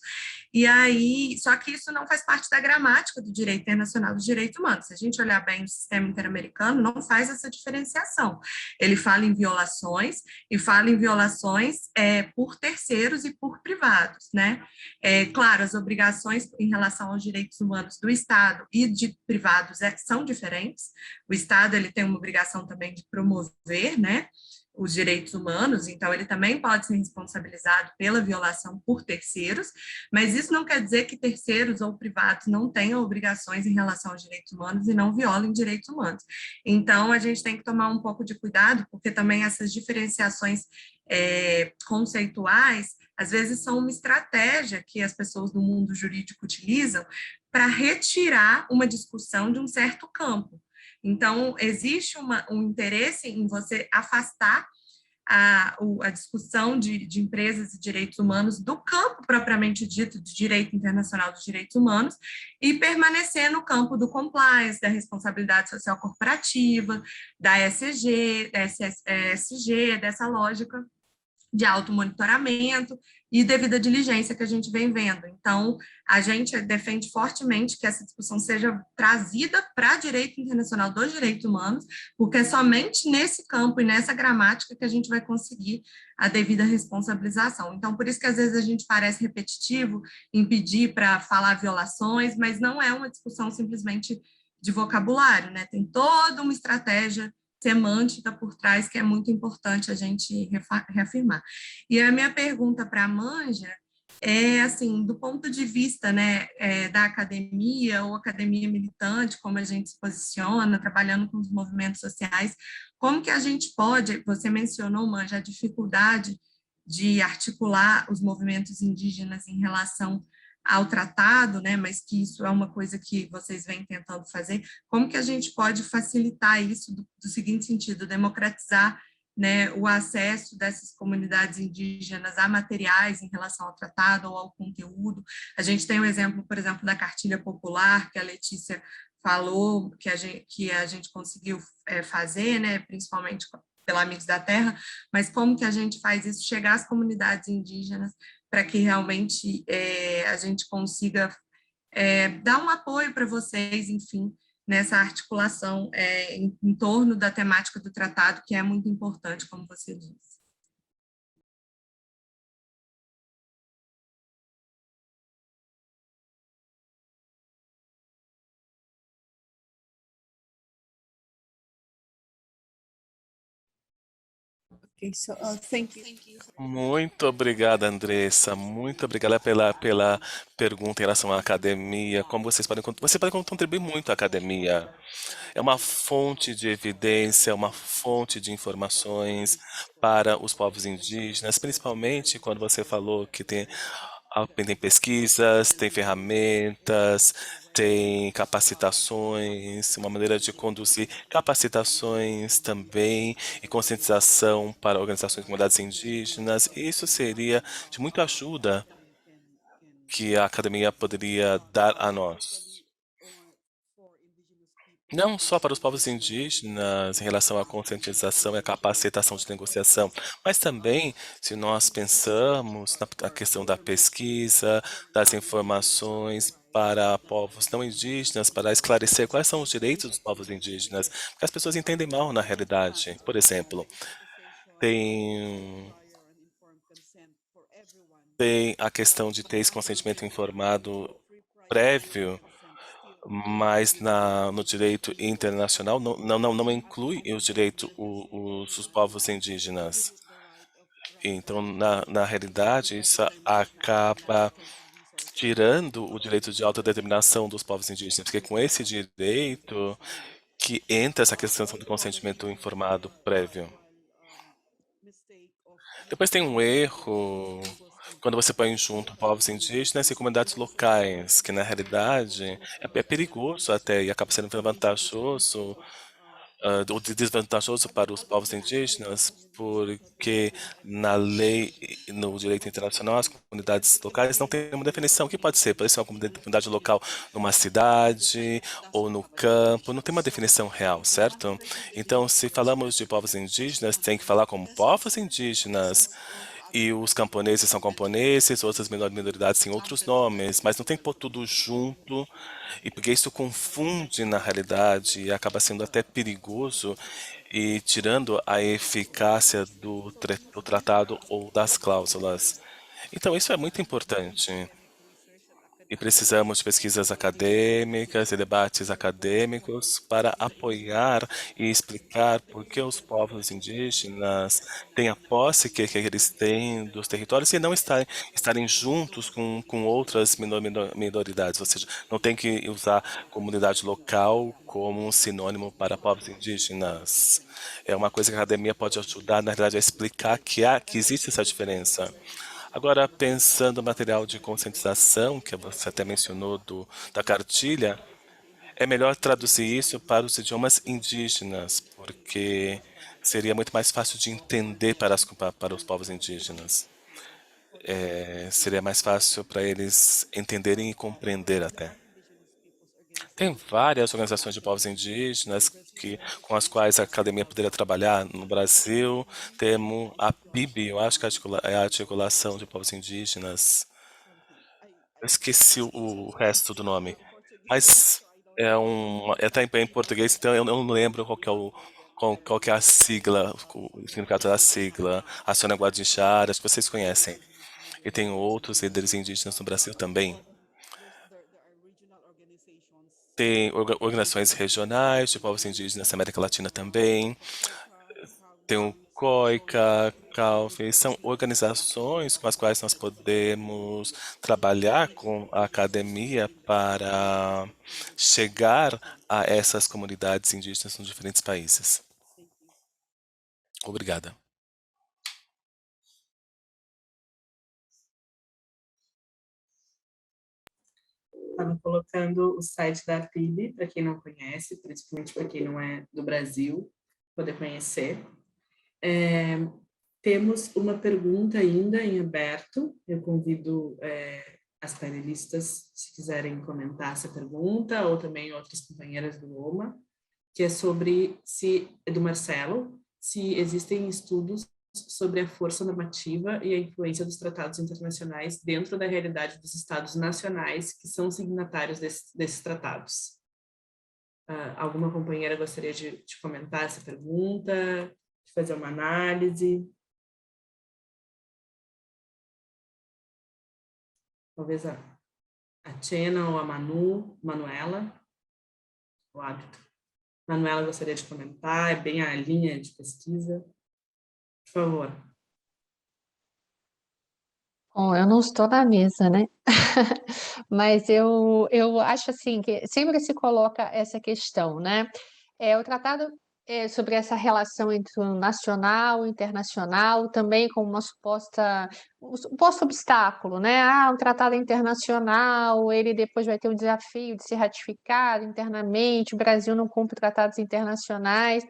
E aí, só que isso não faz parte da gramática do direito internacional dos direitos humanos. Se a gente olhar bem o sistema interamericano, não faz essa diferenciação. Ele fala em violações, e fala em violações por terceiros e por privados, né? Claro, as obrigações em relação aos direitos humanos do Estado e de privados são diferentes. O Estado ele tem uma obrigação também de promover, né, os direitos humanos, então ele também pode ser responsabilizado pela violação por terceiros, mas isso não quer dizer que terceiros ou privados não tenham obrigações em relação aos direitos humanos e não violem direitos humanos. Então, a gente tem que tomar um pouco de cuidado, porque também essas diferenciações conceituais, às vezes são uma estratégia que as pessoas do mundo jurídico utilizam para retirar uma discussão de um certo campo. Então, existe um interesse em você afastar a discussão de empresas e direitos humanos do campo propriamente dito de direito internacional dos direitos humanos e permanecer no campo do compliance, da responsabilidade social corporativa, da ESG, da ESG, dessa lógica de automonitoramento e devida diligência que a gente vem vendo. Então, a gente defende fortemente que essa discussão seja trazida para direito internacional dos direitos humanos, porque é somente nesse campo e nessa gramática que a gente vai conseguir a devida responsabilização. Então, por isso que às vezes a gente parece repetitivo em pedir para falar violações, mas não é uma discussão simplesmente de vocabulário, né? Tem toda uma estratégia semântica por trás que é muito importante a gente reafirmar. E a minha pergunta para a Manja é, assim, do ponto de vista, né, da academia ou academia militante, como a gente se posiciona, trabalhando com os movimentos sociais, como que a gente pode, você mencionou, Manja, a dificuldade de articular os movimentos indígenas em relação ao tratado, né, mas que isso é uma coisa que vocês vêm tentando fazer, como que a gente pode facilitar isso do seguinte sentido, democratizar, né, o acesso dessas comunidades indígenas a materiais em relação ao tratado ou ao conteúdo. A gente tem o exemplo, por exemplo, da cartilha popular, que a Letícia falou, que a gente conseguiu fazer, né, principalmente pela Amigos da Terra, mas como que a gente faz isso chegar às comunidades indígenas para que realmente a gente consiga dar um apoio para vocês, enfim, nessa articulação em torno da temática do tratado, que é muito importante, como você disse. Okay, so thank you. Muito obrigada, Andressa. Muito obrigada pela pergunta em relação à academia. Como você pode contribuir muito à academia. É uma fonte de evidência, uma fonte de informações para os povos indígenas, principalmente quando você falou que tem pesquisas, tem ferramentas, tem capacitações, uma maneira de conduzir capacitações também e conscientização para organizações de comunidades indígenas. Isso seria de muita ajuda que a academia poderia dar a nós. Não só para os povos indígenas em relação à conscientização e à capacitação de negociação, mas também se nós pensamos na questão da pesquisa, das informações para povos não indígenas, para esclarecer quais são os direitos dos povos indígenas, porque as pessoas entendem mal na realidade. Por exemplo, tem a questão de ter esse consentimento informado prévio, mas no direito internacional não inclui os direitos os povos indígenas. Então, na realidade, isso acaba tirando o direito de autodeterminação dos povos indígenas, porque com esse direito que entra essa questão do consentimento informado prévio. Depois tem um erro quando você põe junto povos indígenas e comunidades locais, que na realidade é perigoso até e acaba sendo vantajoso ou desvantajoso para os povos indígenas, porque na lei, no direito internacional, as comunidades locais não têm uma definição. O que pode ser? Pode ser uma comunidade local numa cidade ou no campo, não tem uma definição real, certo? Então, se falamos de povos indígenas, tem que falar como povos indígenas. E os camponeses são camponeses, outras minoridades têm outros nomes, mas não tem que pôr tudo junto, e porque isso confunde na realidade e acaba sendo até perigoso e tirando a eficácia do tratado ou das cláusulas. Então, isso é muito importante. E precisamos de pesquisas acadêmicas e debates acadêmicos para apoiar e explicar por que os povos indígenas têm a posse que eles têm dos territórios e não estarem juntos com outras minoridades. Ou seja, não tem que usar comunidade local como um sinônimo para povos indígenas. É uma coisa que a academia pode ajudar, na realidade, a explicar que existe essa diferença. Agora, pensando no material de conscientização, que você até mencionou da cartilha, é melhor traduzir isso para os idiomas indígenas, porque seria muito mais fácil de entender para os povos indígenas. Seria mais fácil para eles entenderem e compreender até. Tem várias organizações de povos indígenas com as quais a academia poderia trabalhar no Brasil. Temos a PIB, eu acho que é a Articulação de Povos Indígenas. Eu esqueci o resto do nome. Mas tá em português, então eu não lembro qual que é a sigla, o significado da sigla. A Sônia Guadixara, acho que vocês conhecem. E tem outros líderes indígenas no Brasil também. Tem organizações regionais de povos indígenas da América Latina também. Tem o COICA, CALF, são organizações com as quais nós podemos trabalhar com a academia para chegar a essas comunidades indígenas nos diferentes países. Obrigada. Estava colocando o site da PIB, para quem não conhece, principalmente para quem não é do Brasil, poder conhecer. Temos uma pergunta ainda em aberto. Eu convido as panelistas, se quiserem comentar essa pergunta, ou também outras companheiras do OMA, que é sobre do Marcelo, se existem estudos sobre a força normativa e a influência dos tratados internacionais dentro da realidade dos estados nacionais que são signatários desses tratados. Alguma companheira gostaria de comentar essa pergunta, de fazer uma análise? Talvez a Tchena ou a Manuela, o hábito. Manuela gostaria de comentar, é bem a linha de pesquisa. Por favor. Bom, eu não estou na mesa, né? Mas eu acho assim que sempre se coloca essa questão, né? O tratado sobre essa relação entre o nacional e o internacional, também como um suposto obstáculo, né? Um tratado internacional, ele depois vai ter o desafio de ser ratificado internamente, o Brasil não cumpre tratados internacionais.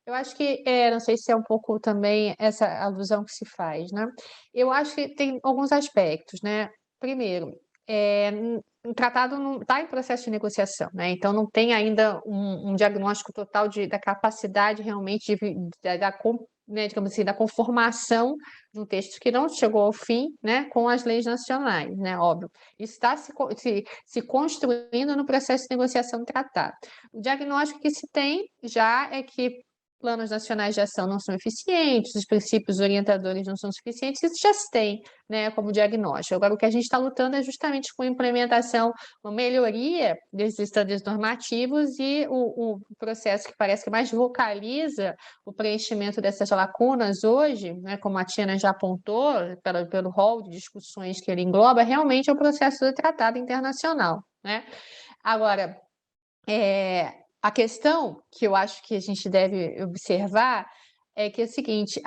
Eu acho que, não sei se é um pouco também essa alusão que se faz, né? Eu acho que tem alguns aspectos, né? Primeiro, o tratado não está em processo de negociação, né? Então não tem ainda um diagnóstico total da capacidade realmente né, digamos assim, da conformação de um texto que não chegou ao fim, né, com as leis nacionais, né? Óbvio. Isso está se construindo no processo de negociação do tratado. O diagnóstico que se tem já é que planos nacionais de ação não são eficientes, os princípios orientadores não são suficientes, isso já se tem, né, como diagnóstico. Agora, o que a gente está lutando é justamente com a implementação, uma melhoria desses estándares normativos e o processo que parece que mais vocaliza o preenchimento dessas lacunas hoje, né, como a Tiana já apontou, pelo rol de discussões que ele engloba, realmente é o processo do tratado internacional, né? Agora, a questão que eu acho que a gente deve observar é que é o seguinte,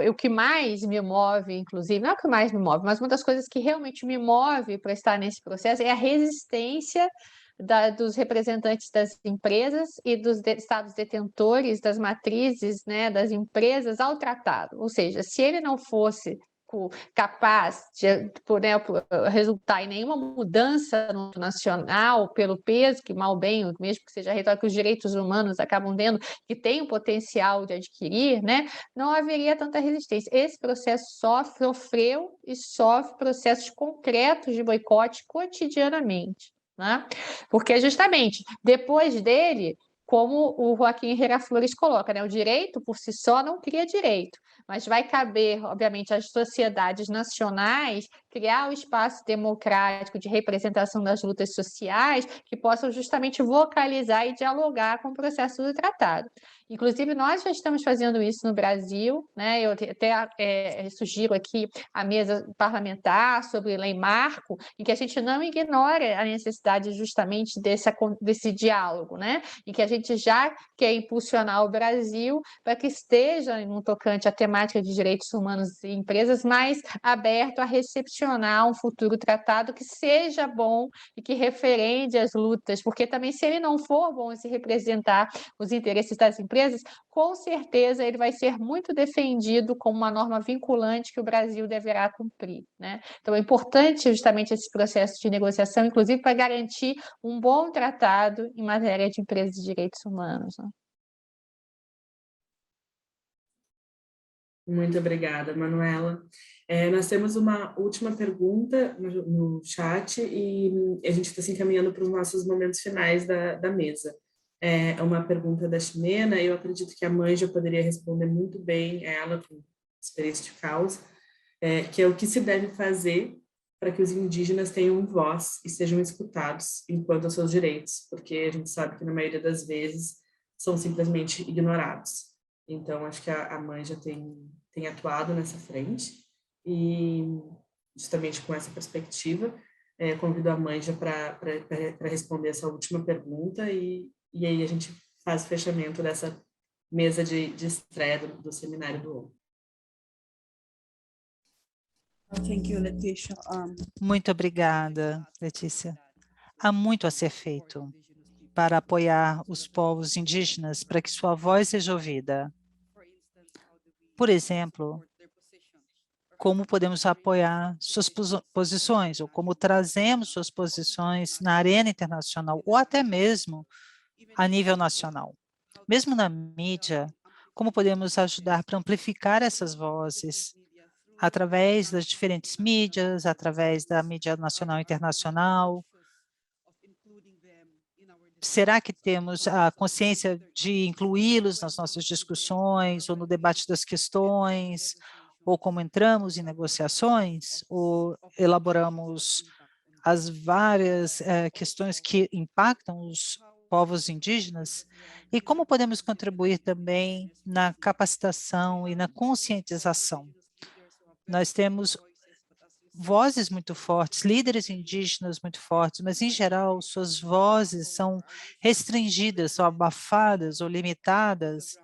o que mais me move, inclusive, não é o que mais me move, mas uma das coisas que realmente me move para estar nesse processo é a resistência dos representantes das empresas e dos estados detentores das matrizes, né, das empresas ao tratado. Ou seja, se ele não fosse capaz de resultar em nenhuma mudança no nacional, pelo peso que, mal bem, mesmo que seja retórico, os direitos humanos acabam vendo que tem o potencial de adquirir, né, não haveria tanta resistência. Esse processo sofreu e sofre processos concretos de boicote cotidianamente, né? Porque justamente depois dele, como o Joaquim Herrera Flores coloca, né, o direito por si só não cria direito, mas vai caber, obviamente, às sociedades nacionais criar o espaço democrático de representação das lutas sociais que possam justamente vocalizar e dialogar com o processo do tratado. Inclusive, nós já estamos fazendo isso no Brasil, né? Eu até sugiro aqui a mesa parlamentar sobre lei marco, em que a gente não ignora a necessidade justamente desse diálogo, né? Em que a gente já quer impulsionar o Brasil para que esteja, no tocante à temática de direitos humanos e empresas, mais aberto a recepcionar um futuro tratado que seja bom e que referende as lutas, porque também se ele não for bom e se representar os interesses das empresas, com certeza ele vai ser muito defendido como uma norma vinculante que o Brasil deverá cumprir, né? Então é importante justamente esse processo de negociação, inclusive para garantir um bom tratado em matéria de empresas e direitos humanos, né? Muito obrigada, Manuela. Nós temos uma última pergunta no chat e a gente está se encaminhando para os nossos momentos finais da mesa. É uma pergunta da Ximena, e eu acredito que a Manja poderia responder muito bem, ela com experiência de causa, que é o que se deve fazer para que os indígenas tenham voz e sejam escutados enquanto aos seus direitos, porque a gente sabe que na maioria das vezes são simplesmente ignorados. Então, acho que a Manja tem atuado nessa frente e, justamente com essa perspectiva, convido a Manja para responder essa última pergunta e aí a gente faz o fechamento dessa mesa de estreia do Seminário do ONU. Thank you, Letícia. Muito obrigada, Letícia. Há muito a ser feito para apoiar os povos indígenas para que sua voz seja ouvida. Por exemplo, como podemos apoiar suas posições, ou como trazemos suas posições na arena internacional, ou até mesmo a nível nacional. Mesmo na mídia, como podemos ajudar para amplificar essas vozes através das diferentes mídias, através da mídia nacional e internacional? Será que temos a consciência de incluí-los nas nossas discussões, ou no debate das questões, ou como entramos em negociações, ou elaboramos as várias questões que impactam os povos indígenas? E como podemos contribuir também na capacitação e na conscientização? Nós temos vozes muito fortes, líderes indígenas muito fortes, mas, em geral, suas vozes são restringidas, são abafadas ou limitadas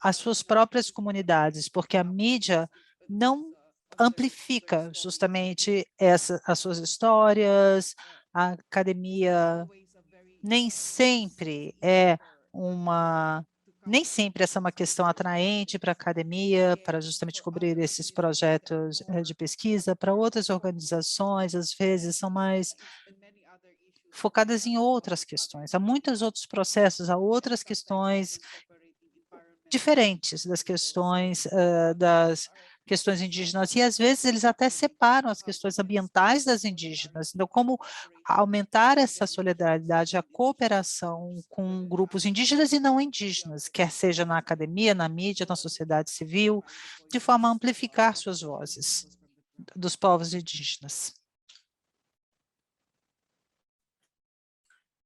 às suas próprias comunidades, porque a mídia não amplifica justamente as suas histórias. A academia nem sempre essa é uma questão atraente para a academia, para justamente cobrir esses projetos de pesquisa. Para outras organizações, às vezes, são mais focadas em outras questões. Há muitos outros processos, há outras questões diferentes das questões indígenas, e às vezes eles até separam as questões ambientais das indígenas. Então, como aumentar essa solidariedade, a cooperação com grupos indígenas e não indígenas, quer seja na academia, na mídia, na sociedade civil, de forma a amplificar suas vozes dos povos indígenas.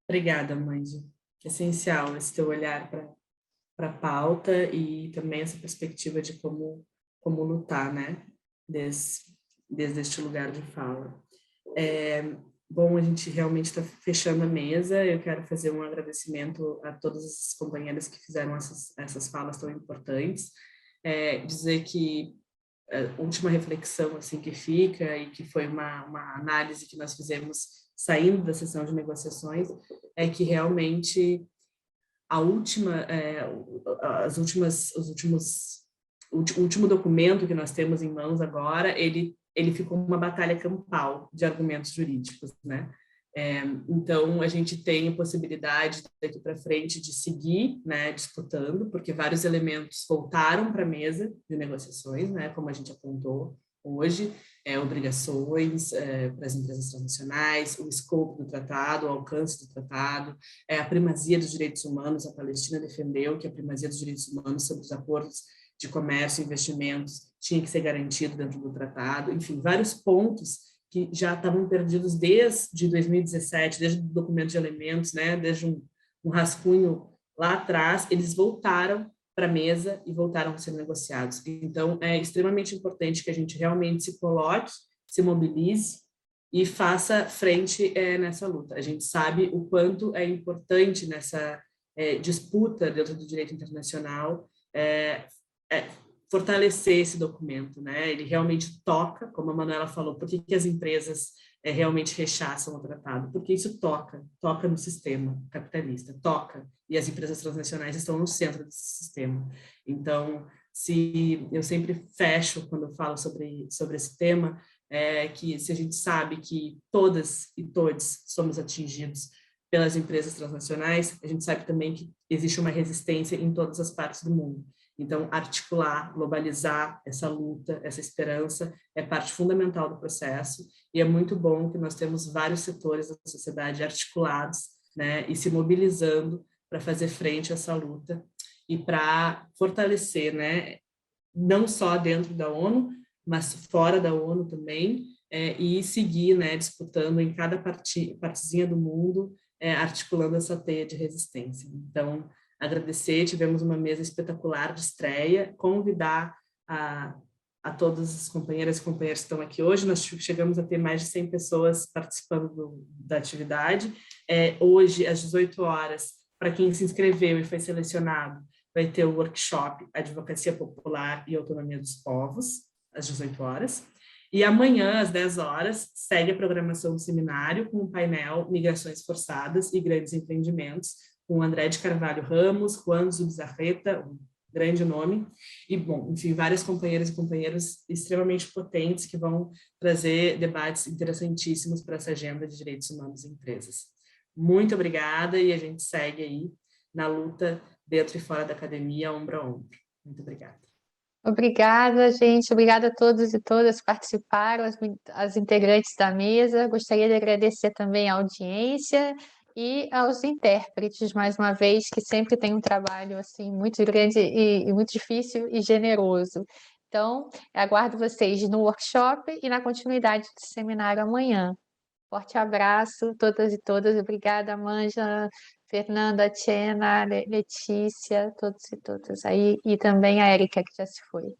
Obrigada, Manja. Essencial esse teu olhar para a pauta e também essa perspectiva de como lutar, né, desde este lugar de fala. Bom, a gente realmente está fechando a mesa. Eu quero fazer um agradecimento a todas as companheiras que fizeram essas falas tão importantes. Dizer que a última reflexão assim que fica, e que foi uma análise que nós fizemos saindo da sessão de negociações, é que realmente o último documento que nós temos em mãos agora, ele ficou uma batalha campal de argumentos jurídicos, né? Então, a gente tem a possibilidade daqui para frente de seguir, né, disputando, porque vários elementos voltaram para a mesa de negociações, né, como a gente apontou hoje, obrigações para as empresas transnacionais, o escopo do tratado, o alcance do tratado, a primazia dos direitos humanos. A Palestina defendeu que a primazia dos direitos humanos sobre os acordos de comércio e investimentos tinha que ser garantido dentro do tratado. Enfim, vários pontos que já estavam perdidos desde 2017, desde o documento de elementos, né, desde um rascunho lá atrás, eles voltaram para a mesa e voltaram a ser negociados. Então, é extremamente importante que a gente realmente se coloque, se mobilize e faça frente nessa luta. A gente sabe o quanto é importante nessa disputa dentro do direito internacional fortalecer esse documento, né? Ele realmente toca, como a Manuela falou, por que as empresas realmente rechaçam o tratado? Porque isso toca no sistema capitalista, toca, e as empresas transnacionais estão no centro desse sistema. Então, eu sempre fecho, quando eu falo sobre esse tema, que se a gente sabe que todas e todos somos atingidos pelas empresas transnacionais, a gente sabe também que existe uma resistência em todas as partes do mundo. Então, articular, globalizar essa luta, essa esperança, é parte fundamental do processo, e é muito bom que nós temos vários setores da sociedade articulados, né, e se mobilizando para fazer frente a essa luta e para fortalecer, né, não só dentro da ONU, mas fora da ONU também, e seguir, né, disputando em cada partezinha do mundo, articulando essa teia de resistência. Então, agradecer, tivemos uma mesa espetacular de estreia, convidar a todas as companheiras e companheiros que estão aqui hoje. Nós chegamos a ter mais de 100 pessoas participando da atividade. Hoje, às 18 horas, para quem se inscreveu e foi selecionado, vai ter o workshop Advocacia Popular e Autonomia dos Povos, às 18 horas. E amanhã, às 10 horas, segue a programação do seminário com o painel Migrações Forçadas e Grandes Empreendimentos, com André de Carvalho Ramos, Juan Zubizarreta, um grande nome, e, bom, enfim, várias companheiras e companheiros extremamente potentes que vão trazer debates interessantíssimos para essa agenda de direitos humanos em empresas. Muito obrigada, e a gente segue aí na luta dentro e fora da academia, ombro a ombro. Muito obrigada. Obrigada, gente. Obrigada a todos e todas que participaram, as integrantes da mesa. Gostaria de agradecer também a audiência e aos intérpretes, mais uma vez, que sempre tem um trabalho assim muito grande e muito difícil e generoso. Então, aguardo vocês no workshop e na continuidade do seminário amanhã. Forte abraço, todas e todas. Obrigada, Manja, Fernanda, Tchena, Letícia, todos e todas. Aí, e também a Érica, que já se foi.